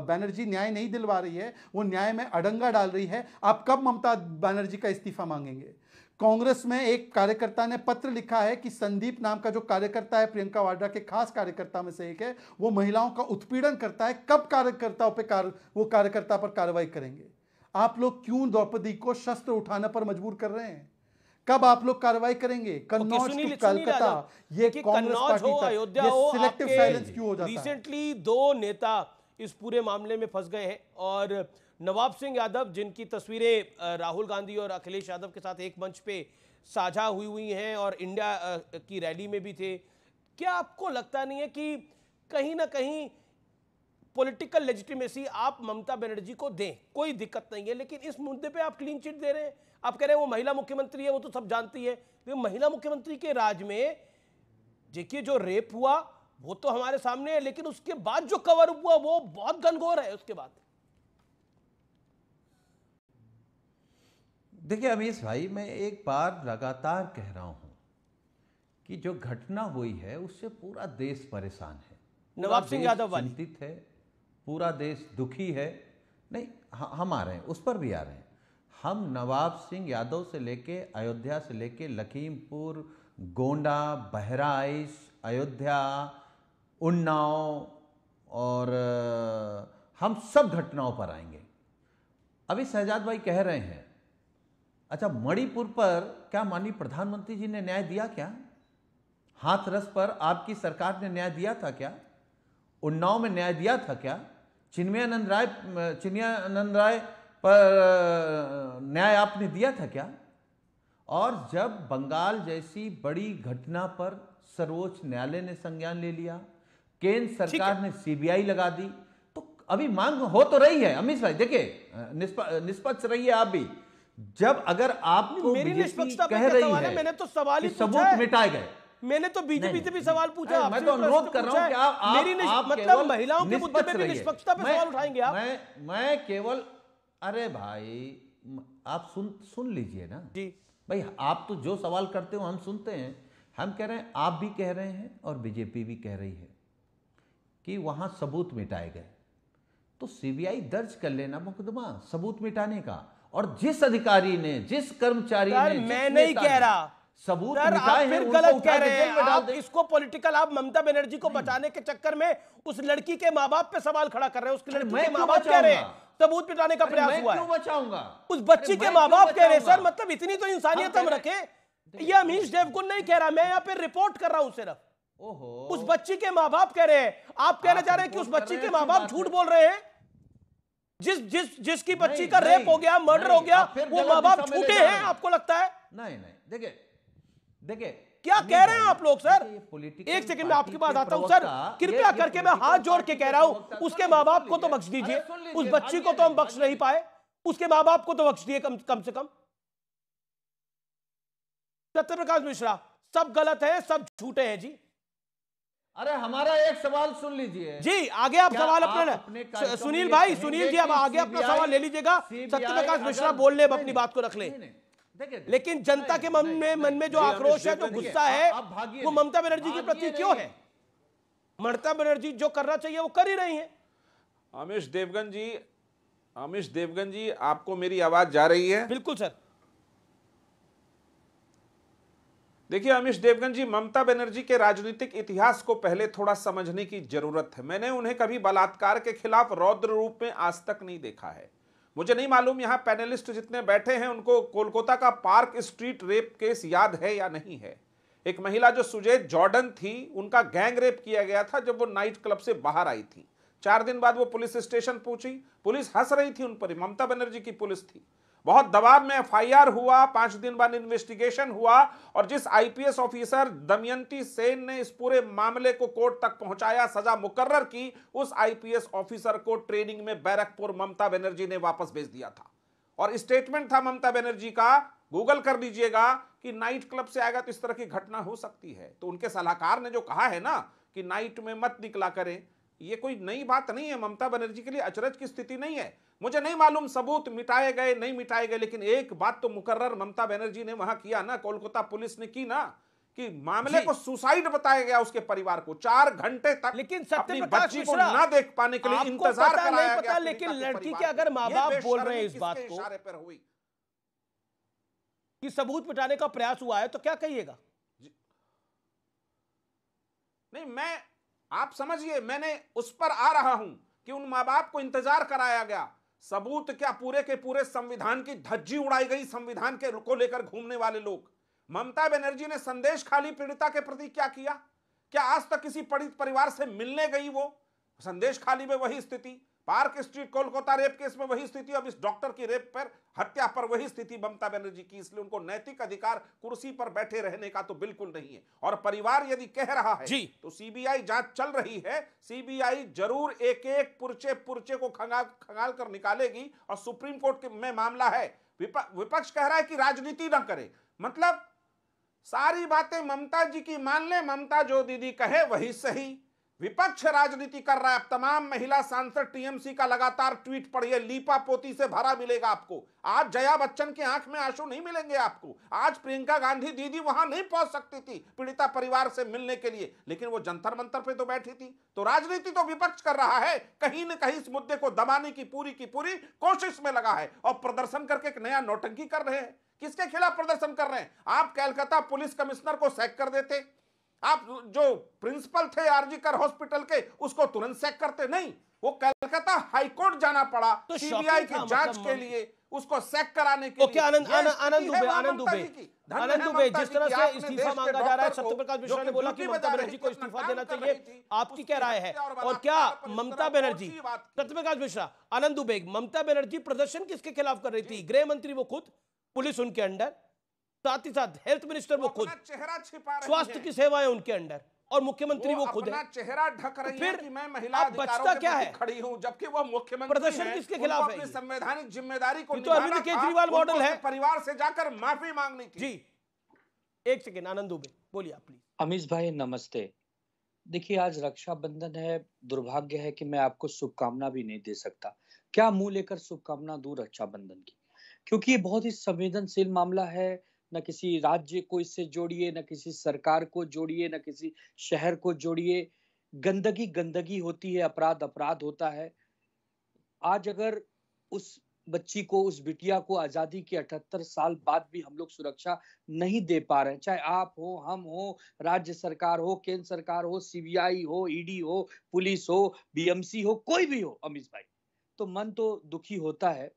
बनर्जी न्याय नहीं दिलवा रही है, वो न्याय में अड़ंगा डाल रही है। आप कब ममता बनर्जी का इस्तीफा मांगेंगे? कांग्रेस में एक कार्यकर्ता ने पत्र लिखा है कि संदीप नाम का जो कार्यकर्ता है, प्रियंका वाड्रा के खास कार्यकर्ता में से एक है, वो महिलाओं का उत्पीड़न करता है। कब कार्यकर्ताओं पे वो कार्यकर्ता पर कार्रवाई करेंगे? आप लोग क्यों द्रौपदी को शस्त्र उठाने पर मजबूर कर रहे हैं? कब आप लोग कार्रवाई करेंगे? कन्नौज टू कलकत्ता, ये कांग्रेस पार्टी हो, अयोध्या हो, सिलेक्टिव साइलेंस क्यों हो जाता है? रिसेंटली 2 नेता इस पूरे मामले में फंस गए हैं, और नवाब सिंह यादव जिनकी तस्वीरें राहुल गांधी और अखिलेश यादव के साथ एक मंच पे साझा हुई हैं और इंडिया की रैली में भी थे। क्या आपको लगता नहीं है कि कहीं ना कहीं पॉलिटिकल लेजिटिमेसी आप ममता बनर्जी को दें, कोई दिक्कत नहीं है, लेकिन इस मुद्दे पे आप क्लीन चिट दे रहे हैं? आप कह रहे हैं वो महिला मुख्यमंत्री है, वो तो सब जानती है। तो महिला मुख्यमंत्री के राज में देखिए जो रेप हुआ वो तो हमारे सामने है, लेकिन उसके बाद जो कवर हुआ वो बहुत घनघोर है। उसके बाद देखिए अमीश भाई, मैं एक बार लगातार कह रहा हूं कि जो घटना हुई है उससे पूरा देश परेशान है, नवाब सिंह यादव वाली चिंतित है, पूरा देश दुखी है। नहीं, हम आ रहे हैं, उस पर भी आ रहे हैं। हम नवाब सिंह यादव से लेके, अयोध्या से लेके लखीमपुर, गोंडा, बहराइच, अयोध्या, उन्नाव और हम सब घटनाओं पर आएंगे। अभी शहजाद भाई कह रहे हैं, अच्छा मणिपुर पर क्या माननीय प्रधानमंत्री जी ने न्याय दिया क्या? हाथरस पर आपकी सरकार ने न्याय दिया था क्या? उन्नाव में न्याय दिया था क्या? चिन्मयानंद राय पर न्याय आपने दिया था क्या? और जब बंगाल जैसी बड़ी घटना पर सर्वोच्च न्यायालय ने संज्ञान ले लिया, केंद्र सरकार ने सीबीआई लगा दी, तो अभी मांग हो तो रही है। अमित भाई देखिए, निष्पक्ष रहिए आप भी। जब अगर आपको मेरी निष्पक्षता कह रही है, मैंने तो सवाल ही सबूत मिटाए गए, मैंने तो बीजेपी से भी सवाल पूछा। मैं तो अनुरोध कर रहा हूं कि आप मेरी मतलब महिलाओं के मुद्दे पे भी निष्पक्षता पे सवाल उठाएंगे आप? मैं केवल, अरे भाई आप सुन लीजिए ना जी भाई, आप तो जो सवाल करते हो हम सुनते हैं। हम कह रहे हैं, आप भी कह रहे हैं और बीजेपी भी कह रही है कि वहां सबूत मिटाए गए, तो सीबीआई दर्ज कर लेना मुकदमा सबूत मिटाने का। और जिस अधिकारी ने, जिस कर्मचारी ने, मैं नहीं कह रहा सबूत मिटाए हैं, गलत कह रहे हैं आप। इसको पॉलिटिकल, आप ममता बनर्जी को बचाने के चक्कर में उस लड़की के माँ बाप पे सवाल खड़ा कर रहे हैं। उस लड़की के माँ बाप कह रहे हैं सबूत मिटाने का प्रयास हुआ है। क्यों बचाऊंगा? उस बच्ची के माँ बाप कह रहे हैं। सर मतलब इतनी तो इंसानियत हम रखें। ये अमीश देवगुन नहीं कह रहा, मैं यहाँ पे रिपोर्ट कर रहा हूं सिर्फ। उस बच्ची के माँ बाप कह रहे हैं, आप कहना चाह रहे हैं कि उस बच्ची के माँ बाप झूठ बोल रहे हैं? जिसकी बच्ची का रेप हो गया, मर्डर हो गया, वो माँ बाप झूठे हैं आपको लगता है? नहीं, देखिए क्या कह रहे हैं आप लोग सर? एक सेकंड में आपकी बात आता हूं सर। कृपया करके मैं हाथ जोड़ के कह रहा हूं, उसके माँ बाप को तो बख्श दीजिए। उस बच्ची को तो हम बख्श नहीं पाए, उसके माँ बाप को तो बख्श दिए कम से कम। सत्यप्रकाश मिश्रा, सब गलत है, सब झूठे हैं जी। अरे हमारा एक सवाल सुन लीजिए जी, आगे आप सवाल अपने सुनील भाई, सुनील जी अब आगे अपना सवाल ले लीजिएगा। सत्यप्रकाश मिश्रा बोल ले, अपनी बात को रख ले। लेकिन जनता के मन में जो आक्रोश है, जो गुस्सा है, वो ममता बनर्जी के प्रति क्यों है? ममता बनर्जी जो करना चाहिए वो कर ही रही है। अमीश देवगन जी, आपको मेरी आवाज जा रही है? बिल्कुल सर। देखिए अमीश देवगन जी, ममता बनर्जी के राजनीतिक इतिहास को पहले थोड़ा समझने की जरूरत है। मैंने उन्हें कभी बलात्कार के खिलाफ रौद्र रूप में आज तक नहीं देखा है। मुझे नहीं मालूम यहाँ पैनलिस्ट जितने बैठे हैं उनको कोलकाता का पार्क स्ट्रीट रेप केस याद है या नहीं है। एक महिला जो सुजेत जॉर्डन थी, उनका गैंग रेप किया गया था जब वो नाइट क्लब से बाहर आई थी। 4 दिन बाद वो पुलिस स्टेशन पहुंची, पुलिस हंस रही थी उन पर, ममता बनर्जी की पुलिस थी। बहुत दबाव में एफआईआर हुआ, 5 दिन बाद इन्वेस्टिगेशन हुआ और जिस आईपीएस ऑफिसर दमयंती सेन ने इस पूरे मामले को कोर्ट तक पहुंचाया, सजा मुकर्रर की, उस आईपीएस ऑफिसर को ट्रेनिंग में बैरकपुर ममता बनर्जी ने वापस भेज दिया था। और स्टेटमेंट था ममता बनर्जी का, गूगल कर लीजिएगा, कि नाइट क्लब से आएगा तो इस तरह की घटना हो सकती है। तो उनके सलाहकार ने जो कहा है ना कि नाइट में मत निकला करें, ये कोई नई बात नहीं है, ममता बनर्जी के लिए अचरज की स्थिति नहीं है। मुझे नहीं मालूम सबूत मिटाए गए नहीं मिटाए गए, लेकिन एक बात तो मुकर्रर ममता बनर्जी ने वहां किया ना, कोलकाता पुलिस ने की ना, कि मामले को सुसाइड बताया गया उसके परिवार को। 4 घंटे तक लेकिन अपनी बच्ची को ना देख पाने के लिए इंतजार कराया गया। लेकिन लड़की के अगर माँ बाप बोल रहे हैं इस बात को कि सबूत मिटाने का प्रयास हुआ है, तो क्या कहिएगा? नहीं, आप समझिए, मैंने उस पर आ रहा हूं कि उन माँ बाप को इंतजार कराया गया। सबूत क्या, पूरे के पूरे संविधान की धज्जी उड़ाई गई, संविधान के को लेकर घूमने वाले लोग। ममता बनर्जी ने संदेश खाली पीड़िता के प्रति क्या किया? क्या आज तक किसी पीड़ित परिवार से मिलने गई? वो संदेश खाली में वही स्थिति, park street Kolkata rape case में वही स्थिति, अब इस डॉक्टर की रेप पर, हत्या पर वही स्थिति ममता बनर्जी की। इसलिए उनको नैतिक अधिकार कुर्सी पर बैठे रहने का तो बिल्कुल नहीं है। और परिवार यदि कह रहा है जी, तो सीबीआई जांच चल रही है, सीबीआई जरूर एक एक पुर्चे को खंगाल कर निकालेगी। और सुप्रीम कोर्ट में मामला है, विपक्ष कह रहा है कि राजनीति न करे, मतलब सारी बातें ममता जी की मान ले, ममता जो दीदी कहे वही सही। विपक्ष राजनीति कर रहा है। अब तमाम महिला सांसद टीएमसी का लगातार ट्वीट पढ़िए, लीपा पोती से भरा मिलेगा आपको। आज जया बच्चन की आंख में आंसू नहीं मिलेंगे आपको। आज प्रियंका गांधी दीदी वहां नहीं पहुंच सकती थी पीड़िता परिवार से मिलने के लिए, लेकिन वो जंतर मंतर पे तो बैठी थी। तो राजनीति तो विपक्ष कर रहा है, कहीं न कहीं इस मुद्दे को दबाने की पूरी कोशिश में लगा है और प्रदर्शन करके एक नया नौटंकी कर रहे हैं। किसके खिलाफ प्रदर्शन कर रहे हैं? आप कलकत्ता पुलिस कमिश्नर को सैक कर देते, आप जो प्रिंसिपल थे आरजीकर हॉस्पिटल के उसको तुरंत सैक करते, नहीं, वो कलकत्ता हाईकोर्ट जाना पड़ा सीबीआई की जांच के लिए। उसको सैक कराने के ओके, आनंद दुबे, जिस तरह से इस्तीफा मांगा जा रहा है, सत्यप्रकाश मिश्रा ने बोला कि ममता बनर्जी को इस्तीफा देना चाहिए, आपकी क्या राय है? और क्या ममता बनर्जी, सत्यप्रकाश मिश्रा, आनंद दुबे, ममता बनर्जी प्रदर्शन किसके खिलाफ कर रही थी? गृह मंत्री वो खुद, पुलिस उनके अंडर, साथ ही साथ हेल्थ मिनिस्टर वो खुद, चेहरा छिपा रही स्वास्थ्य की सेवाएं उनके अंडर, और मुख्यमंत्री वो खुद है। चेहरा ढक रही है कि मैं महिला अब बचता क्या है? खड़ी हूं, जबकि वो मुख्यमंत्री प्रदर्शन किसके खिलाफ है? अपनी संवैधानिक जिम्मेदारी को तो अरविंद केजरीवाल मॉडल है, परिवार से जाकर माफी मांगने की। जी एक सेकेंड, आनंद दुबे बोलिए आप प्लीज। अमीश भाई नमस्ते। देखिए आज रक्षाबंधन है, दुर्भाग्य है कि मैं आपको शुभकामना भी नहीं दे सकता। क्या मुंह लेकर शुभकामना दूं रक्षाबंधन की, क्योंकि ये बहुत ही संवेदनशील मामला है। न किसी राज्य को इससे जोड़िए, न किसी सरकार को जोड़िए, न किसी शहर को जोड़िए। गंदगी गंदगी होती है, अपराध अपराध होता है। आज अगर उस बच्ची को, उस बिटिया को आजादी के 78 साल बाद भी हम लोग सुरक्षा नहीं दे पा रहे हैं, चाहे आप हो, हम हो, राज्य सरकार हो, केंद्र सरकार हो, सीबीआई हो, ईडी हो, पुलिस हो, बीएमसी हो, कोई भी हो अमीश भाई, तो मन तो दुखी होता है।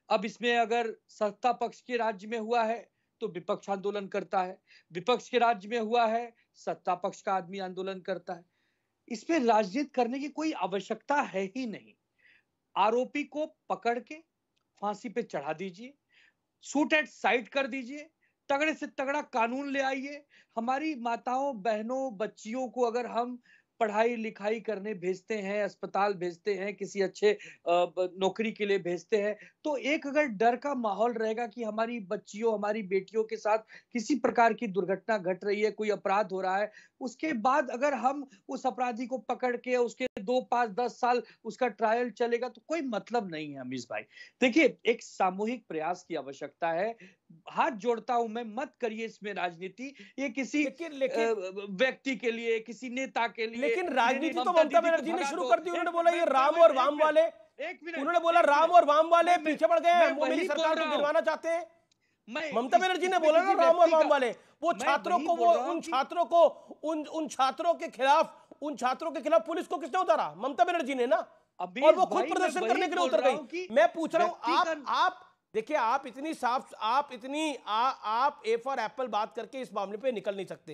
अब इसमें अगर सत्ता पक्ष के राज्य में हुआ है तो विपक्ष आंदोलन करता है, विपक्ष के राज्य में हुआ है सत्ता पक्ष का आदमी आंदोलन करता है। इसमें राजनीति करने की कोई आवश्यकता है ही नहीं। आरोपी को पकड़ के फांसी पे चढ़ा दीजिए, शूट एट साइट कर दीजिए, तगड़े से तगड़ा कानून ले आइए। हमारी माताओं बहनों बच्चियों को अगर हम पढ़ाई लिखाई करने भेजते हैं, अस्पताल भेजते हैं, किसी अच्छे नौकरी के लिए भेजते हैं, तो एक अगर डर का माहौल रहेगा कि हमारी बच्चियों, हमारी बेटियों के साथ किसी प्रकार की दुर्घटना घट रही है, कोई अपराध हो रहा है, उसके बाद अगर हम उस अपराधी को पकड़ के उसके 2, 5, 10 साल उसका ट्रायल चलेगा तो कोई मतलब नहीं है अमीश भाई। देखिए एक सामूहिक प्रयास की आवश्यकता है। हाथ जोड़ता हूं मैं, मत करिए इसमें राजनीति। ये किसी व्यक्ति के लिए, किसी नेता के लिए, लेकिन राजनीति तो ममता बनर्जी ने शुरू कर दी। उन्होंने बोला ये राम और वाम वाले, उन्होंने बोला राम और वाम वाले पीछे पड़ गए हैं, वो मेरी सरकार को गिरवाना चाहते हैं। ममता बनर्जी ने बोला ना राम और वाम वाले, वो छात्रों को, वो उन छात्रों को, उन छात्रों के खिलाफ पुलिस को किसने उतारा? ममता बनर्जी ने ना, और वो खुद प्रदर्शन करने के लिए उतर गई। मैं पूछ रहा हूं, आप देखिए, आप इतनी साफ, आप ए फॉर एप्पल बात करके इस मामले पे निकल नहीं सकते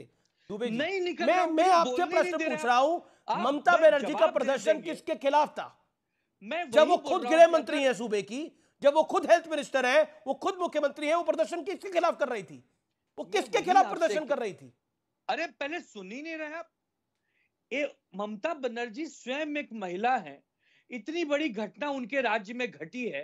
दुबे जी। नहीं निकल, मैं आपसे प्रश्न पूछ रहा हूं, ममता बनर्जी का प्रदर्शन किसके खिलाफ था? जब वो खुद गृह मंत्री हैं सूबे की, जब वो खुद हेल्थ मिनिस्टर हैं, वो खुद मुख्यमंत्री हैं, वो प्रदर्शन किसके खिलाफ कर रही थी? वो किसके खिलाफ प्रदर्शन कर रही थी? अरे पहले सुन ही नहीं रहे आप। ममता बनर्जी स्वयं एक महिला है, इतनी बड़ी घटना उनके राज्य में घटी है,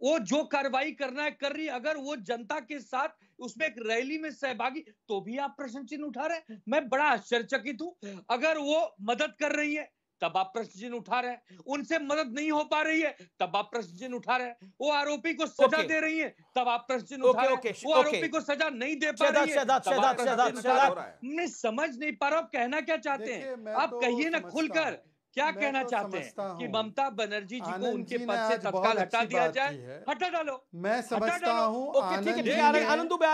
वो जो कार्रवाई करना है कर रही है। अगर वो जनता के साथ उसमें एक रैली में सहभागी, तो भी आप प्रश्न चिन्ह उठा रहे हैं। मैं बड़ा आश्चर्यचकित हूं। अगर वो मदद कर रही है तब आप प्रश्न चिन्ह उठा रहे हैं, उनसे मदद नहीं हो पा रही है तब आप प्रश्न चिन्ह उठा रहे हैं, वो आरोपी को सजा दे रही है तब आप प्रश्न चिन्ह उठा रहे हैं, वो आरोपी को सजा नहीं दे पा रही है। मैं समझ नहीं पा रहा आप कहना क्या चाहते हैं। आप कहिए ना खुलकर, क्या कहना चाहते हैं कि ममता बनर्जी जी को उनके पद से तत्काल हटा दिया जाए? हटा डालो। मैं समझता हूं आनंद दुबे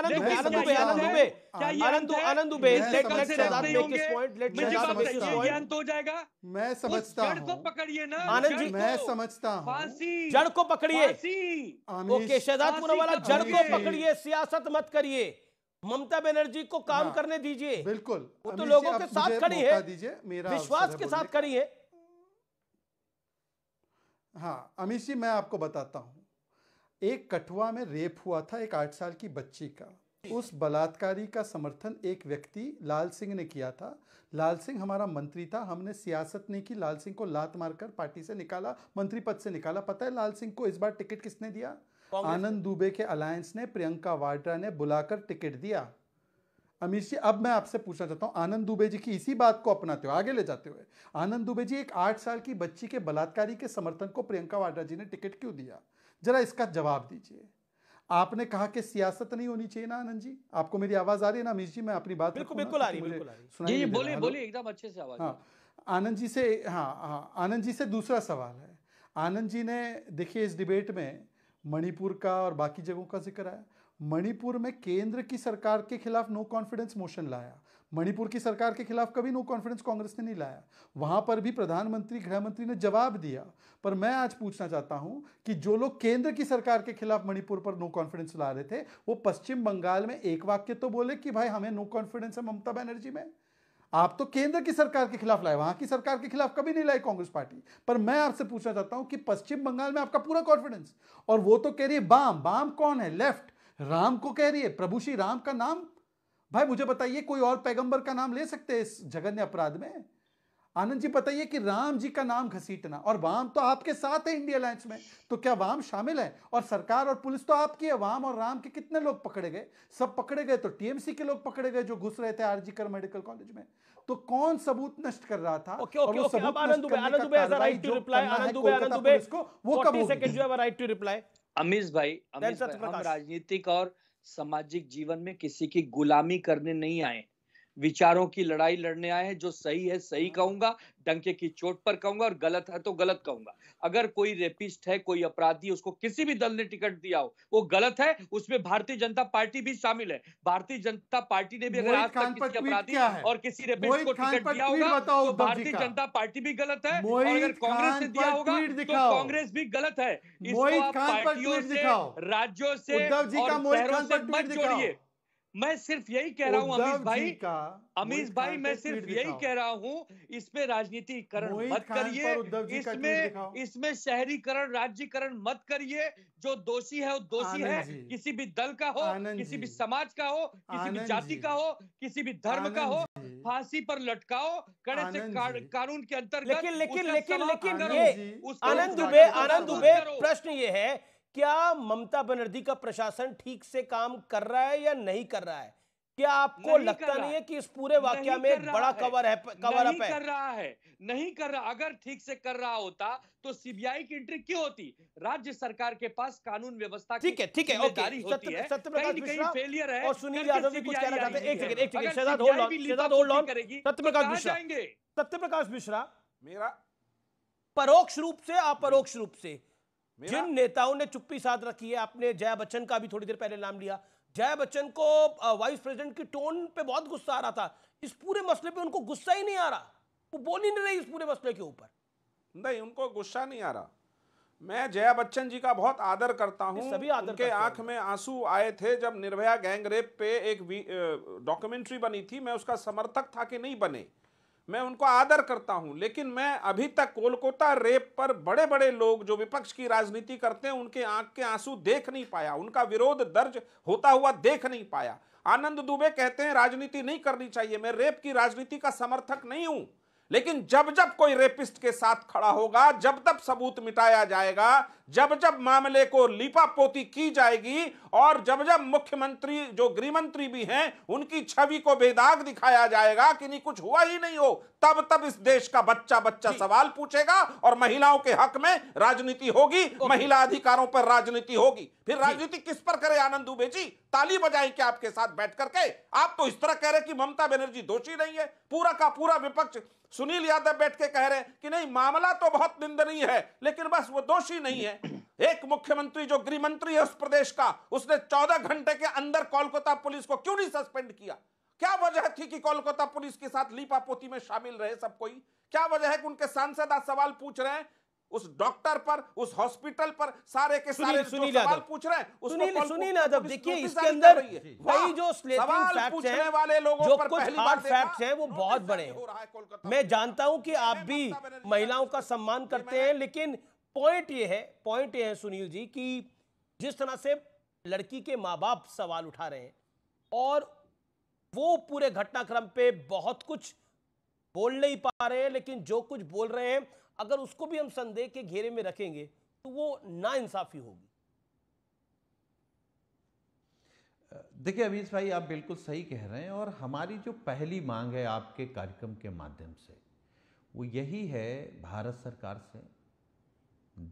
हो जाएगा। मैं समझता हूं, को पकड़िए ना आनंद जी, मैं समझता हूं, फांसी, जड़ को पकड़िए। ओके शहजाद पूनावाला, जड़ को पकड़िए, सियासत मत करिए, ममता बनर्जी को काम करने दीजिए। बिल्कुल, वो तो लोगों के साथ खड़ी है, विश्वास के साथ खड़ी है। हाँ अमीश जी, मैं आपको बताता हूं, एक कठुआ में रेप हुआ था एक 8 साल की बच्ची का। उस बलात्कारी का समर्थन एक व्यक्ति लाल सिंह ने किया था। लाल सिंह हमारा मंत्री था, हमने सियासत नहीं की, लाल सिंह को लात मारकर पार्टी से निकाला, मंत्री पद से निकाला। पता है लाल सिंह को इस बार टिकट किसने दिया? आनंद दुबे के अलायंस ने, प्रियंका वाड्रा ने बुलाकर टिकट दिया। अमीश जी, अब मैं आपसे पूछना चाहता हूं, आनंद दुबे जी की इसी बात को अपनाते हुए, आगे ले जाते हुए, आनंद दुबे जी एक 8 साल की बच्ची के बलात्कारी के समर्थन को प्रियंका वाड्रा जी ने टिकट क्यों दिया? जरा इसका जवाब दीजिए। आपने कहा कि सियासत नहीं होनी चाहिए ना आनंद जी? आपको मेरी आवाज आ रही है ना अमीश जी? मैं अपनी बात बिल्कुल आ रही है, बोलिए एकदम अच्छे से आवाज। हाँ आनंद जी से, हाँ आनंद जी से दूसरा सवाल है। आनंद जी ने, देखिए इस डिबेट में मणिपुर का और बाकी जगहों का जिक्र आया। मणिपुर में केंद्र की सरकार के खिलाफ नो कॉन्फिडेंस मोशन लाया, मणिपुर की सरकार के खिलाफ कभी नो कॉन्फिडेंस कांग्रेस ने नहीं लाया, वहां पर भी प्रधानमंत्री गृह मंत्री ने जवाब दिया। पर मैं आज पूछना चाहता हूं कि जो लोग केंद्र की सरकार के खिलाफ मणिपुर पर नो कॉन्फिडेंस ला रहे थे, वो पश्चिम बंगाल में एक वाक्य तो बोले कि भाई हमें नो कॉन्फिडेंस है ममता बनर्जी में। आप तो केंद्र की सरकार के खिलाफ लाए, वहां की सरकार के खिलाफ कभी नहीं लाई कांग्रेस पार्टी। पर मैं आपसे पूछना चाहता हूं कि पश्चिम बंगाल में आपका पूरा कॉन्फिडेंस, और वो तो कह रही है बाम बाम कौन है, लेफ्ट राम को कह रही है, प्रभु श्री राम का नाम। भाई मुझे बताइए कोई और पैगंबर का नाम ले सकते हैं इस जघन्य अपराध में? आनंद जी बताइए कि राम जी का नाम घसीटना, और वाम तो आपके साथ है इंडिया अलायंस में, तो क्या वाम शामिल है? और सरकार और पुलिस तो आपकी है। वाम और राम के कितने लोग पकड़े गए? सब पकड़े गए तो टीएमसी के लोग पकड़े गए जो घुस रहे थे आरजी कर मेडिकल कॉलेज में। तो कौन सबूत नष्ट कर रहा था? ओके ओके ओके, अब Anand Dubey has a right to reply. Anand Dubey वो कब 40 second you have a right to reply. Amish भाई हम राजनीतिक और सामाजिक जीवन में किसी की गुलामी करने नहीं आए, विचारों की लड़ाई लड़ने आए हैं। जो सही है सही कहूंगा, डंके की चोट पर कहूंगा, और गलत है तो गलत कहूंगा। अगर कोई रेपिस्ट है, कोई अपराधी, उसको किसी भी दल ने टिकट दिया हो, वो गलत है, उसमें भारतीय जनता पार्टी भी शामिल है। भारतीय जनता पार्टी ने भी अगर आज तक किसी अपराधी और किसी रेपिस्ट को टिकट दिया होगा तो भारतीय जनता पार्टी भी गलत है, और अगर कांग्रेस ने दिया होगा तो कांग्रेस भी गलत है। इसको आप पार्टियों से, राज्यों से और शहरों से मत जोड़िए। मैं सिर्फ यही कह रहा हूं अमीश भाई मैं सिर्फ यही कह रहा हूं, इसमें राजनीतिकरण मत करिए, इसमें शहरीकरण राज्यकरण मत करिए। जो दोषी है वो दोषी है, किसी भी दल का हो, किसी भी समाज का हो, किसी भी जाति का हो, किसी भी धर्म का हो, फांसी पर लटकाओ कड़े से कानून के अंतर्गत। लेकिन ये आनंद दुबे प्रश्न ये है, क्या ममता बनर्जी का प्रशासन ठीक से काम कर रहा है या नहीं कर रहा है? क्या आपको लगता नहीं है कि इस पूरे वाकया में एक बड़ा कवर अप है? नहीं कर रहा। अगर ठीक से कर रहा होता तो सीबीआई की एंट्री क्यों होती? राज्य सरकार के पास कानून व्यवस्था की जिम्मेदारी होती है। सत्यप्रकाश फेलियर है और सुनील यादव भी कुछ कहना चाहते हैं। एक second Shahzad hold on. Satyaprakash Mishra, मेरा परोक्ष रूप से अपरोक्ष रूप से जिन नेताओं ने चुप्पी साध रखी है, आपने जया बच्चन का भी थोड़ी देर पहले नाम लिया। जया बच्चन को वाइस प्रेसिडेंट की टोन पे बहुत गुस्सा आ रहा था, इस पूरे मसले पे उनको गुस्सा ही नहीं आ रहा, वो बोल ही नहीं रही इस पूरे मसले के ऊपर। नहीं, उनको गुस्सा नहीं आ रहा। मैं जया बच्चन जी का बहुत आदर करता हूं। सभी आदर उनके आंख में आंसू आए थे जब निर्भया गैंग रेप पे एक डॉक्यूमेंट्री बनी थी। मैं उसका समर्थक था कि नहीं बने, मैं उनको आदर करता हूं, लेकिन मैं अभी तक कोलकाता रेप पर बड़े बड़े लोग जो विपक्ष की राजनीति करते हैं उनके आंख के आंसू देख नहीं पाया, उनका विरोध दर्ज होता हुआ देख नहीं पाया। आनंद दुबे कहते हैं राजनीति नहीं करनी चाहिए। मैं रेप की राजनीति का समर्थक नहीं हूं, लेकिन जब जब कोई रेपिस्ट के साथ खड़ा होगा, जब तब सबूत मिटाया जाएगा, जब जब मामले को लीपापोती की जाएगी, और जब जब मुख्यमंत्री जो गृह मंत्री भी हैं उनकी छवि को बेदाग दिखाया जाएगा कि नहीं कुछ हुआ ही नहीं हो, तब तब इस देश का बच्चा बच्चा सवाल पूछेगा और महिलाओं के हक में राजनीति होगी, महिला अधिकारों पर राजनीति होगी। फिर राजनीति किस पर करे आनंद दुबे जी? ताली बजाएं क्या आपके साथ बैठ करके? आप तो इस तरह कह रहे कि ममता बनर्जी दोषी नहीं है, पूरा का पूरा विपक्ष सुनील यादव बैठ के कह रहे हैं कि नहीं मामला तो बहुत निंदनीय है लेकिन बस वो दोषी नहीं है। एक मुख्यमंत्री जो गृह मंत्री है उस प्रदेश का, उसने 14 घंटे के अंदर कोलकाता पुलिस को क्यों नहीं सस्पेंड किया? क्या वजह थी कि कोलकाता पुलिस के साथ लीपापोती में शामिल रहे सब कोई? क्या वजह है कि उनके सांसद आज सवाल पूछ रहे हैं उस डॉक्टर पर, उस हॉस्पिटल पर, सारे के सारे सवाल पूछ रहे हैं? सुनील यादव, देखिए इसके अंदर वही जो स्लेटिंग फैक्ट्स हैं वाले लोगों जो कुछ हार्ड फैक्ट्स हैं वो बहुत बड़े हैं। मैं जानता हूं कि आप भी महिलाओं का सम्मान करते हैं, लेकिन पॉइंट ये है सुनील जी कि जिस तरह से लड़की के माँ बाप सवाल उठा रहे हैं और वो पूरे घटनाक्रम पे बहुत कुछ बोल नहीं पा रहे हैं, लेकिन जो कुछ बोल रहे हैं अगर उसको भी हम संदेह के घेरे में रखेंगे तो वो नाइंसाफी होगी। देखिए अमीश भाई, आप बिल्कुल सही कह रहे हैं, और हमारी जो पहली मांग है आपके कार्यक्रम के माध्यम से वो यही है, भारत सरकार से,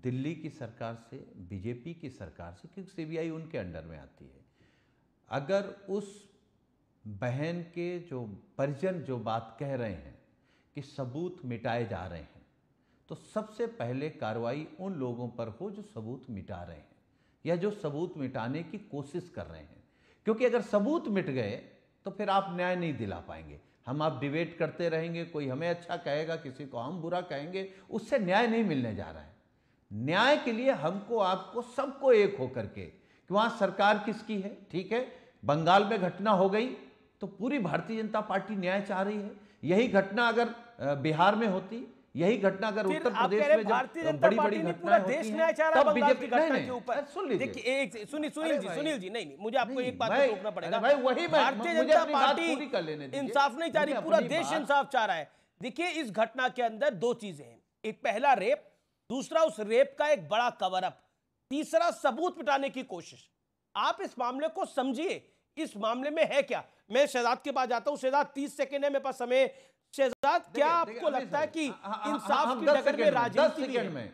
दिल्ली की सरकार से, बीजेपी की सरकार से, क्योंकि सीबीआई उनके अंडर में आती है, अगर उस बहन के जो परिजन जो बात कह रहे हैं कि सबूत मिटाए जा रहे हैं, तो सबसे पहले कार्रवाई उन लोगों पर हो जो सबूत मिटा रहे हैं या जो सबूत मिटाने की कोशिश कर रहे हैं। क्योंकि अगर सबूत मिट गए तो फिर आप न्याय नहीं दिला पाएंगे। हम आप डिबेट करते रहेंगे, कोई हमें अच्छा कहेगा, किसी को हम बुरा कहेंगे, उससे न्याय नहीं मिलने जा रहा है। न्याय के लिए हमको, आपको, सबको एक होकर के कि वहाँ सरकार किसकी है। ठीक है, बंगाल में घटना हो गई तो पूरी भारतीय जनता पार्टी न्याय चाह रही है। यही घटना अगर बिहार में होती, यही घटना अगर उत्तर प्रदेश में जब बड़ी बड़ी घटनाएं होती हैं, तब बीजेपी के ऊपर सुन लीजिए। देखिए सुनील जी, नहीं मुझे आपको एक बात पे रोकना पड़ेगा। भाई वही भारतीय जनता पार्टी इंसाफ नहीं चाह रही, पूरा देश इंसाफ चाह रहा है। देखिए इस घटना के अंदर दो चीजें हैं, एक पहला रेप, दूसरा उस रेप का एक बड़ा कवर अप, तीसरा सबूत मिटाने की कोशिश। आप इस मामले को समझिए, इस मामले में है क्या। मैं शहजाद के पास जाता हूं। शहजाद 30 सेकंड है मेरे पास समय। शहजाद, क्या आपको लगता है कि इंसाफ की डगर में राजनीति भी है?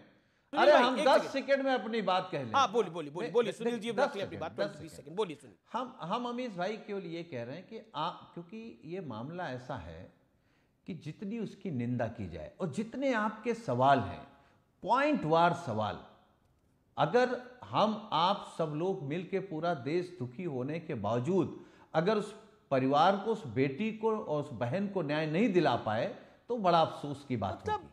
अरे हम 10 सेकंड में अपनी बात कह लें। हाँ बोलिए सुनील जी, अपनी बात 20 सेकंड बोलिए। सुनील, हम अमीश भाई केवल ये कह रहे हैं कि क्योंकि ये मामला ऐसा है कि जितनी उसकी निंदा की जाए और जितने आपके सवाल हैं, पॉइंट वार सवाल, अगर हम आप सब लोग मिलके पूरा देश दुखी होने के बावजूद अगर उस परिवार को, उस बेटी को और उस बहन को न्याय नहीं दिला पाए तो बड़ा अफसोस की बात होगी।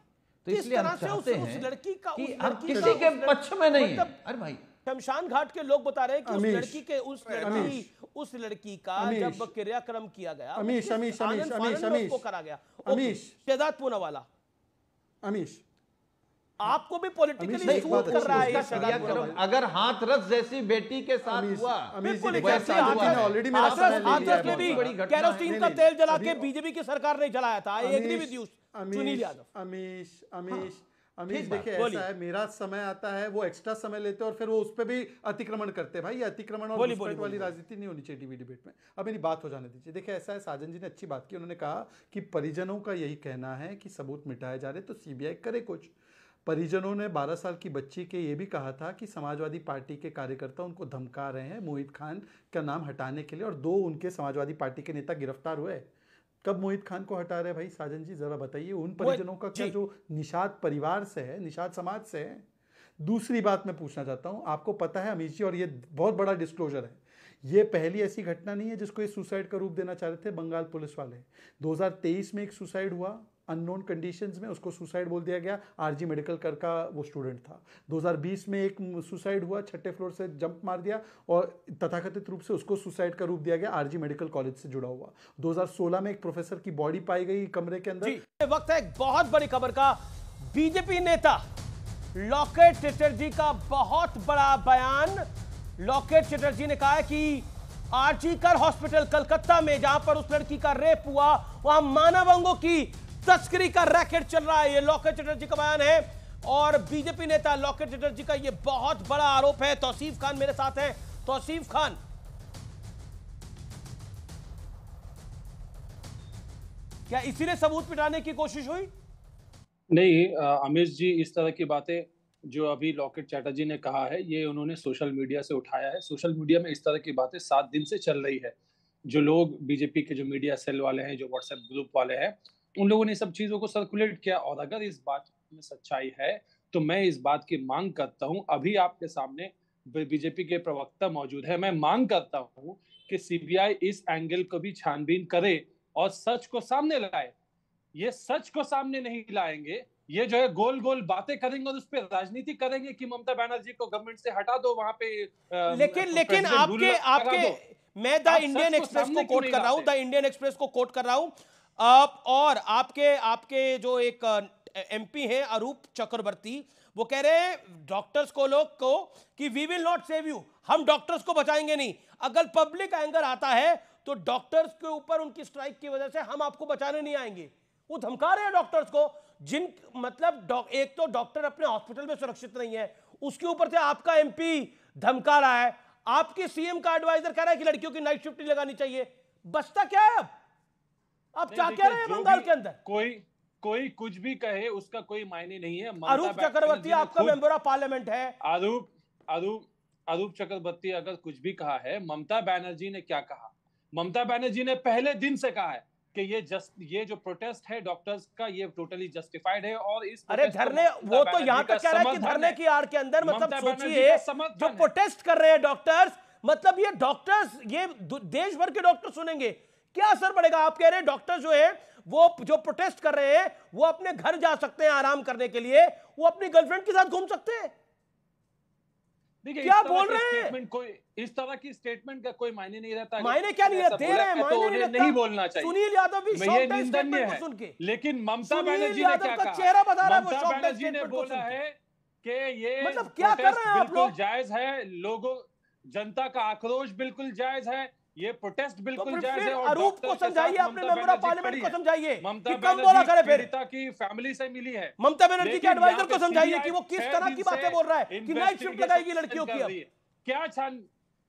तो इसलिए हम चाहते हैं कि हम किसी के पक्ष में नहीं है। अरे भाई, शमशान घाट के लोग बता रहे हैं कि उस लड़की का जब क्रियाक्रम किया गया, को करा गया। शहजाद पूनावाला, आपको भी पॉलिटिकली सूट कर रहा है ये। अगर हाथरस जैसी बेटी के साथ हुआ, बिल्कुल केरोसिन का तेल जला के बीजेपी की सरकार ने जलाया था। I agree with you Sunil Yadav. Amish देखिए, ऐसा है, मेरा समय आता है, वो एक्स्ट्रा समय लेते हैं और फिर वो उस पर भी अतिक्रमण करते हैं। भाई ये अतिक्रमण और घुसपैठ वाली राजनीति नहीं होनी चाहिए टीवी डिबेट में। अब मेरी बात हो जाने दीजिए। देखिए ऐसा है, साजन जी ने अच्छी बात की। उन्होंने कहा कि परिजनों का यही कहना है कि सबूत मिटाए जा रहे तो सीबीआई करे कुछ। परिजनों ने 12 साल की बच्ची के ये भी कहा था कि समाजवादी पार्टी के कार्यकर्ता उनको धमका रहे हैं मोहित खान का नाम हटाने के लिए, और 2 उनके समाजवादी पार्टी के नेता गिरफ्तार हुए। कब मोहित खान को हटा रहे भाई साजन जी, जरा बताइए। उन परिजनों का क्या जो निषाद परिवार से है, निषाद समाज से है। दूसरी बात मैं पूछना चाहता हूं, आपको पता है अमीश जी, और ये बहुत बड़ा डिस्क्लोजर है, ये पहली ऐसी घटना नहीं है जिसको ये सुसाइड का रूप देना चाह रहे थे बंगाल पुलिस वाले। 2023 में एक सुसाइड हुआ अननोन कंडीशंस में, उसको सुसाइड बोल दिया गया। आरजी मेडिकल कर का वो स्टूडेंट था। 2020 में एक सुसाइड हुआ, 6ठे फ्लोर से जंप मार दिया और तथाकथित रूप से उसको सुसाइड का रूप दिया गया, आरजी मेडिकल कॉलेज से जुड़ा हुआ। 2016 में एक प्रोफेसर की बॉडी पाई गई कमरे के अंदर। वक्त है एक बहुत बड़ी खबर का। बीजेपी नेता लॉकेट चटर्जी का बहुत बड़ा बयान। लॉकेट चटर्जी ने कहा है कि आरजी कर हॉस्पिटल कलकत्ता में, जहां पर उस लड़की का रेप हुआ, वहां मानव अंगों की तस्करी का रैकेट चल रहा है। ये लॉकेट चटर्जी का बयान है और बीजेपी नेता लॉकेट चटर्जी का ये बहुत बड़ा आरोप है। तौसीफ खान मेरे साथ हैं। तौसीफ खान, क्या इसीलिए सबूत मिटाने की कोशिश हुई? नहीं अमीश जी, इस तरह की बातें जो अभी लॉकेट चैटर्जी ने कहा है, ये उन्होंने सोशल मीडिया से उठाया है। सोशल मीडिया में इस तरह की बातें 7 दिन से चल रही है। जो लोग बीजेपी के जो मीडिया सेल वाले हैं, जो व्हाट्सएप ग्रुप वाले हैं, उन लोगों ने सब चीजों को सर्कुलेट किया। और अगर इस बात में सच्चाई है तो मैं इस बात की मांग करता हूं, अभी आपके सामने बीजेपी के प्रवक्ता मौजूद है, मैं मांग करता हूं कि सीबीआई इस एंगल को भी छानबीन करे और सच को सामने लाए। ये सच को सामने नहीं लाएंगे, ये जो है गोल गोल बातें करेंगे और उस पर राजनीति करेंगे कि ममता बनर्जी को गवर्नमेंट से हटा दो, वहां पे लेकिन आपके मैं द इंडियन एक्सप्रेस को कोट कर रहा हूं, द इंडियन एक्सप्रेस को कोट कर रहा हूं। और आपके जो एक एमपी हैं अरूप चक्रवर्ती, वो कह रहे हैं डॉक्टर्स को लोग को कि we will not save you, हम डॉक्टर्स को बचाएंगे नहीं। अगर पब्लिक एंगर आता है तो डॉक्टर्स के ऊपर उनकी स्ट्राइक की वजह से हम आपको बचाने नहीं आएंगे। वो धमका रहे हैं डॉक्टर्स को, जिन मतलब एक तो डॉक्टर अपने हॉस्पिटल में सुरक्षित नहीं है, उसके ऊपर से आपका एमपी धमका रहा है। आपके सीएम का एडवाइजर कह रहा है कि लड़कियों की नाइट शिफ्ट लगानी चाहिए। बचता क्या है अब? आप क्या कह रहे हैं बंगाल के अंदर? कोई कुछ भी कहे उसका कोई मायने नहीं है। अरूप चक्रवर्ती आपका मेंबर ऑफ पार्लियामेंट है। अरूप चक्रवर्ती अगर कुछ भी कहा है, ममता बनर्जी ने क्या कहा? ममता बनर्जी ने पहले दिन से कहा है कि ये जो प्रोटेस्ट है डॉक्टर्स का, ये टोटली जस्टिफाइड है। और इस धरने, वो तो यहां तक कह रहा है कि धरने की आड़ के अंदर, मतलब सोचिए जो प्रोटेस्ट कर रहे हैं डॉक्टर्स, मतलब ये डॉक्टर्स, ये देश भर के डॉक्टर सुनेंगे क्या असर पड़ेगा? आप कह रहे हैं डॉक्टर जो है वो जो प्रोटेस्ट कर रहे हैं वो अपने घर जा सकते हैं आराम करने के लिए, वो अपनी गर्लफ्रेंड के साथ घूम सकते हैं। देखिए क्या बोल रहे हैं? कोई इस तरह की स्टेटमेंट का कोई मायने नहीं रहता। मायने क्या नहीं दे रहे हैं? मायने नहीं बोलना चाहिए। सुनील यादव भी शॉक्ड है स्टेटमेंट को सुन के। लेकिन ममता बनर्जी ने क्या कहा? चेहरा बता रहा है वो ममता शॉक्ड है बनर्जी ने बोला है कि ये मतलब क्या कर रहे हैं आप लोग? जायज है, लोगों जनता का आक्रोश बिल्कुल जायज है, ये प्रोटेस्ट बिल्कुल जायज है। और आरोप को समझाइए, अपने मेंबर ऑफ पार्लियामेंट को समझाइए। ममता बनर्जी पीड़िता की फैमिली से मिली है। ममता बनर्जी के एडवाइजर को समझाइए कि वो किस तरह की बातें बोल रहा है कि नाइट शिफ्ट लगाएगी लड़कियों की।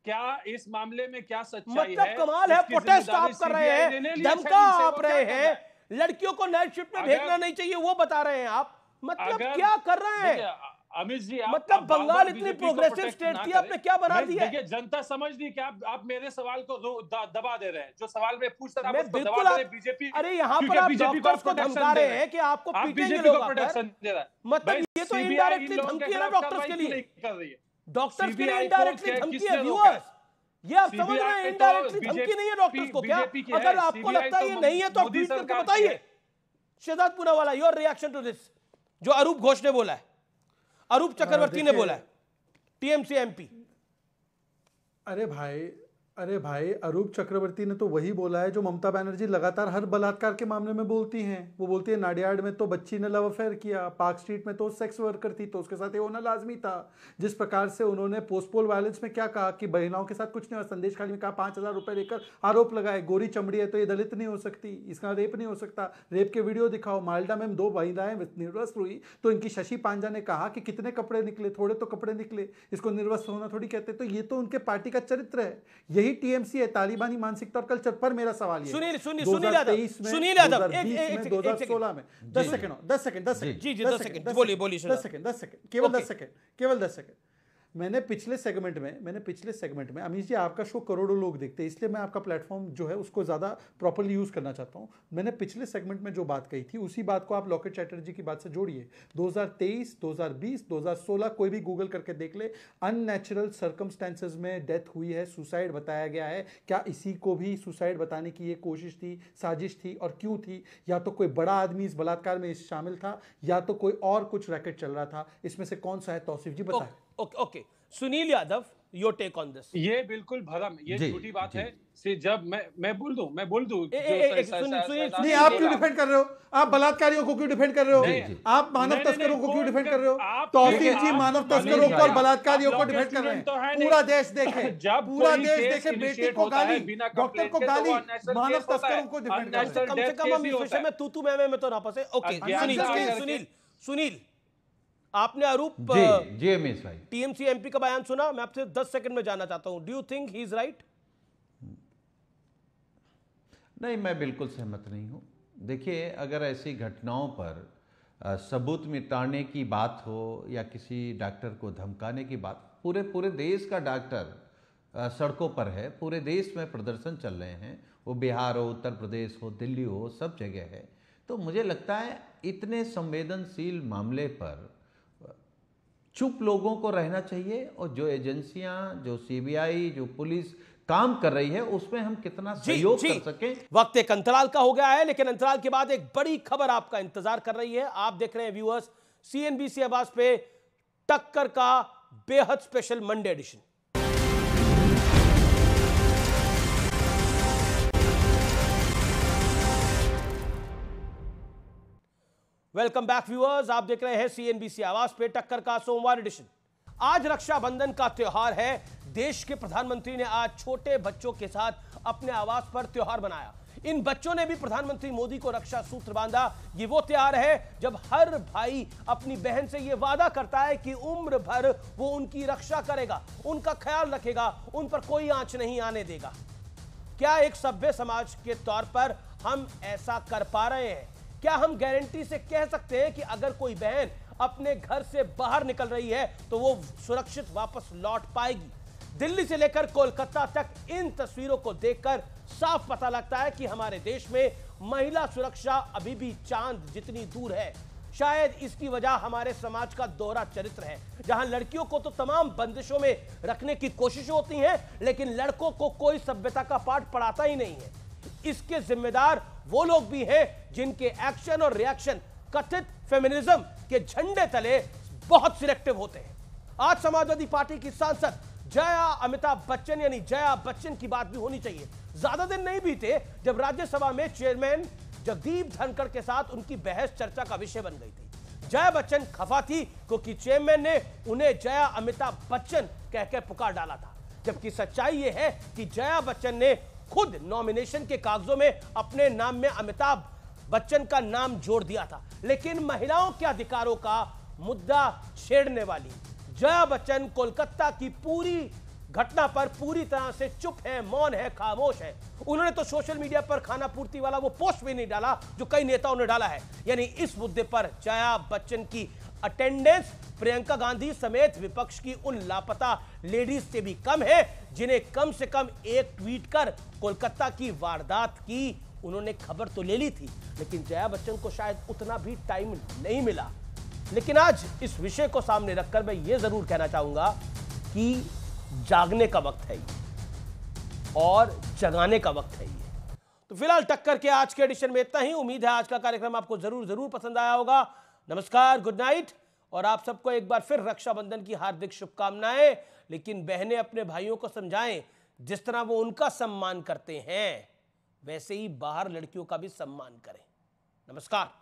क्या इस मामले में क्या सच्चाई मतलब है? कमाल है, प्रोटेस्ट आप कर रहे हैं, धमका आप रहे हैं, लड़कियों को नाइट शिफ्ट में भेजना नहीं चाहिए वो बता रहे हैं आप। मतलब क्या कर रहे हैं अमित जी? मतलब बंगाल इतनी प्रोग्रेसिव स्टेट थी, आपने क्या बना दिया? देखिए जनता समझ दी कि आप मेरे सवाल को दबा दे रहे हैं। जो सवाल में पूछ रहा हूं बिल्कुल बीजेपी। अरे यहाँ पर आप डॉक्टर्स को धमका रहे हैं कि आपको पीटेंगे लोग, मतलब ये तो इनडायरेक्टली धमकी है ना डॉक्टर्स के लिए। डॉक्टर्स के लिए इनडायरेक्टली धमकी है व्यूअर्स, ये आप समझ रहे हैं? इनडायरेक्टली धमकी नहीं है डॉक्टर्स को क्या? अगर आपको लगता है ये नहीं है तो आप ट्वीट करके बताइए। Shahzad Poonawalla, your reaction to this, जो अरूप घोष ने बोला है, अरूप चक्रवर्ती ने बोला है, टीएमसी एमपी। अरे भाई अरूप चक्रवर्ती ने तो वही बोला है जो ममता बनर्जी लगातार हर बलात्कार के मामले में बोलती हैं। वो बोलती है नाडियाड में तो बच्ची ने लव अफेयर किया, पार्क स्ट्रीट में तो सेक्स वर्कर थी तो उसके साथ ये होना लाजमी था। जिस प्रकार से उन्होंने पोस्टपोल वायलेंस में क्या कहा कि महिलाओं के साथ कुछ नहीं हुआ, संदेश खाली में कहा 5,000 रुपए लेकर आरोप लगाए, गोरी चमड़ी है तो ये दलित नहीं हो सकती, इसका रेप नहीं हो सकता, रेप के वीडियो दिखाओ। मालडा में 2 महिलाएं निर्वस्त्र हुई तो इनकी शशि पांजा ने कहा कि कितने कपड़े निकले, थोड़े तो कपड़े निकले, इसको निर्वस्त्र होना थोड़ी कहते। तो ये तो उनके पार्टी का चरित्र है, यही टीएमसी है, तालिबानी मानसिकता और कल्चर। पर मेरा सवाल ये सुनील यादव 2016 में 10 सेकंड मैंने पिछले सेगमेंट में अमीश जी आपका शो करोड़ों लोग देखते हैं, इसलिए मैं आपका प्लेटफॉर्म जो है उसको ज़्यादा प्रॉपर्ली यूज़ करना चाहता हूँ। मैंने पिछले सेगमेंट में जो बात कही थी उसी बात को आप लॉकेट चैटर्जी की बात से जोड़िए। 2023, 2020, 2016 कोई भी गूगल करके देख ले, अननेचुरल सर्कमस्टेंसेज में डेथ हुई है, सुसाइड बताया गया है। क्या इसी को भी सुसाइड बताने की ये कोशिश थी, साजिश थी, और क्यों थी? या तो कोई बड़ा आदमी इस बलात्कार में शामिल था या तो कोई और कुछ रैकेट चल रहा था। इसमें से कौन सा है? तौसीफ जी बताएं। Okay Sunil Yadav, your take on this. ये बिल्कुल भ्रम, ये झूठी बात है। जब मैं बोल दूं नहीं, आप क्यों डिफेंड कर रहे हो? आप बलात्कारियों को क्यों डिफेंड कर रहे हो? आप मानव तस्करों को क्यों डिफेंड कर रहे हो? तौसीफ जी मानव तस्करों को और बलात्कारियों को डिफेंड कर रहे हैं। पूरा देश देखे, पूरा देश देखे, बेटी को गाली, डॉक्टर को गाली, मानव तस्करों को डिफेंड कर रहे हैं। कम से कम हम इस विषय में तू मैं तो ना फंसे। ओके सुनील, आपने अरूप जी अमीश भाई टीएमसी एमपी का बयान सुना, मैं आपसे 10 सेकंड में जानना चाहता हूं, do you think he is right? नहीं, मैं बिल्कुल सहमत नहीं हूं। देखिए, अगर ऐसी घटनाओं पर सबूत मिटाने की बात हो या किसी डॉक्टर को धमकाने की बात, पूरे देश का डॉक्टर सड़कों पर है, पूरे देश में प्रदर्शन चल रहे हैं, वो बिहार हो, उत्तर प्रदेश हो, दिल्ली हो, सब जगह है। तो मुझे लगता है इतने संवेदनशील मामले पर चुप लोगों को रहना चाहिए, और जो एजेंसियां, जो सीबीआई, जो पुलिस काम कर रही है उसमें हम कितना सहयोग कर सकें। वक्त एक अंतराल का हो गया है, लेकिन अंतराल के बाद एक बड़ी खबर आपका इंतजार कर रही है। आप देख रहे हैं व्यूअर्स सीएनबीसी आवाज पे टक्कर का बेहद special Monday edition. Welcome back viewers, आप देख रहे हैं सीएनबीसी आवाज पे टक्कर का सोमवार एडिशन। आज रक्षाबंधन का त्योहार है। देश के प्रधानमंत्री ने आज छोटे बच्चों के साथ अपने आवास पर त्योहार मनाया। इन बच्चों ने भी प्रधानमंत्री मोदी को रक्षा सूत्र बांधा। ये वो त्योहार है जब हर भाई अपनी बहन से ये वादा करता है कि उम्र भर वो उनकी रक्षा करेगा, उनका ख्याल रखेगा, उन पर कोई आंच नहीं आने देगा। क्या एक सभ्य समाज के तौर पर हम ऐसा कर पा रहे हैं? क्या हम गारंटी से कह सकते हैं कि अगर कोई बहन अपने घर से बाहर निकल रही है तो वो सुरक्षित वापस लौट पाएगी? दिल्ली से लेकर कोलकाता तक इन तस्वीरों को देखकर साफ पता लगता है कि हमारे देश में महिला सुरक्षा अभी भी चांद जितनी दूर है। शायद इसकी वजह हमारे समाज का दोहरा चरित्र है, जहां लड़कियों को तो तमाम बंदिशों में रखने की कोशिश होती है, लेकिन लड़कों को कोई सभ्यता का पाठ पढ़ाता ही नहीं है। इसके जिम्मेदार वो लोग भी हैं जिनके एक्शन और रिएक्शन कथित फेमिनिज्म के झंडे तले बहुत सिलेक्टिव होते हैं। आज समाजवादी पार्टी की सांसद जया अमिताभ बच्चन यानी जया बच्चन की बात भी होनी चाहिए। ज्यादा दिन नहीं बीते जब राज्यसभा में चेयरमैन जगदीप धनखड़ के साथ उनकी बहस चर्चा का विषय बन गई थी। जया बच्चन खफा थी क्योंकि चेयरमैन ने उन्हें जया अमिताभ बच्चन कहकर पुकार डाला था, जबकि सच्चाई यह है कि जया बच्चन ने खुद नॉमिनेशन के कागजों में अपने नाम में अमिताभ बच्चन का नाम जोड़ दिया था। लेकिन महिलाओं के अधिकारों का मुद्दा छेड़ने वाली जया बच्चन कोलकाता की पूरी घटना पर पूरी तरह से चुप है, मौन है, खामोश है। उन्होंने तो सोशल मीडिया पर खाना पूर्ति वाला वो पोस्ट भी नहीं डाला जो कई नेताओं ने डाला है। यानी इस मुद्दे पर जया बच्चन की अटेंडेंस प्रियंका गांधी समेत विपक्ष की उन लापता लेडीज से भी कम है जिन्हें कम से कम एक ट्वीट कर कोलकाता की वारदात की उन्होंने खबर तो ले ली थी, लेकिन जया बच्चन को शायद उतना भी टाइम नहीं मिला। लेकिन आज इस विषय को सामने रखकर मैं ये जरूर कहना चाहूंगा कि जागने का वक्त है ये और जगाने का वक्त है ये। तो फिलहाल टक्कर के आज के एडिशन में इतना ही। उम्मीद है आज का कार्यक्रम आपको जरूर पसंद आया होगा। नमस्कार, गुड नाइट, और आप सबको एक बार फिर रक्षाबंधन की हार्दिक शुभकामनाएं। लेकिन बहनें अपने भाइयों को समझाएं, जिस तरह वो उनका सम्मान करते हैं वैसे ही बाहर लड़कियों का भी सम्मान करें। नमस्कार।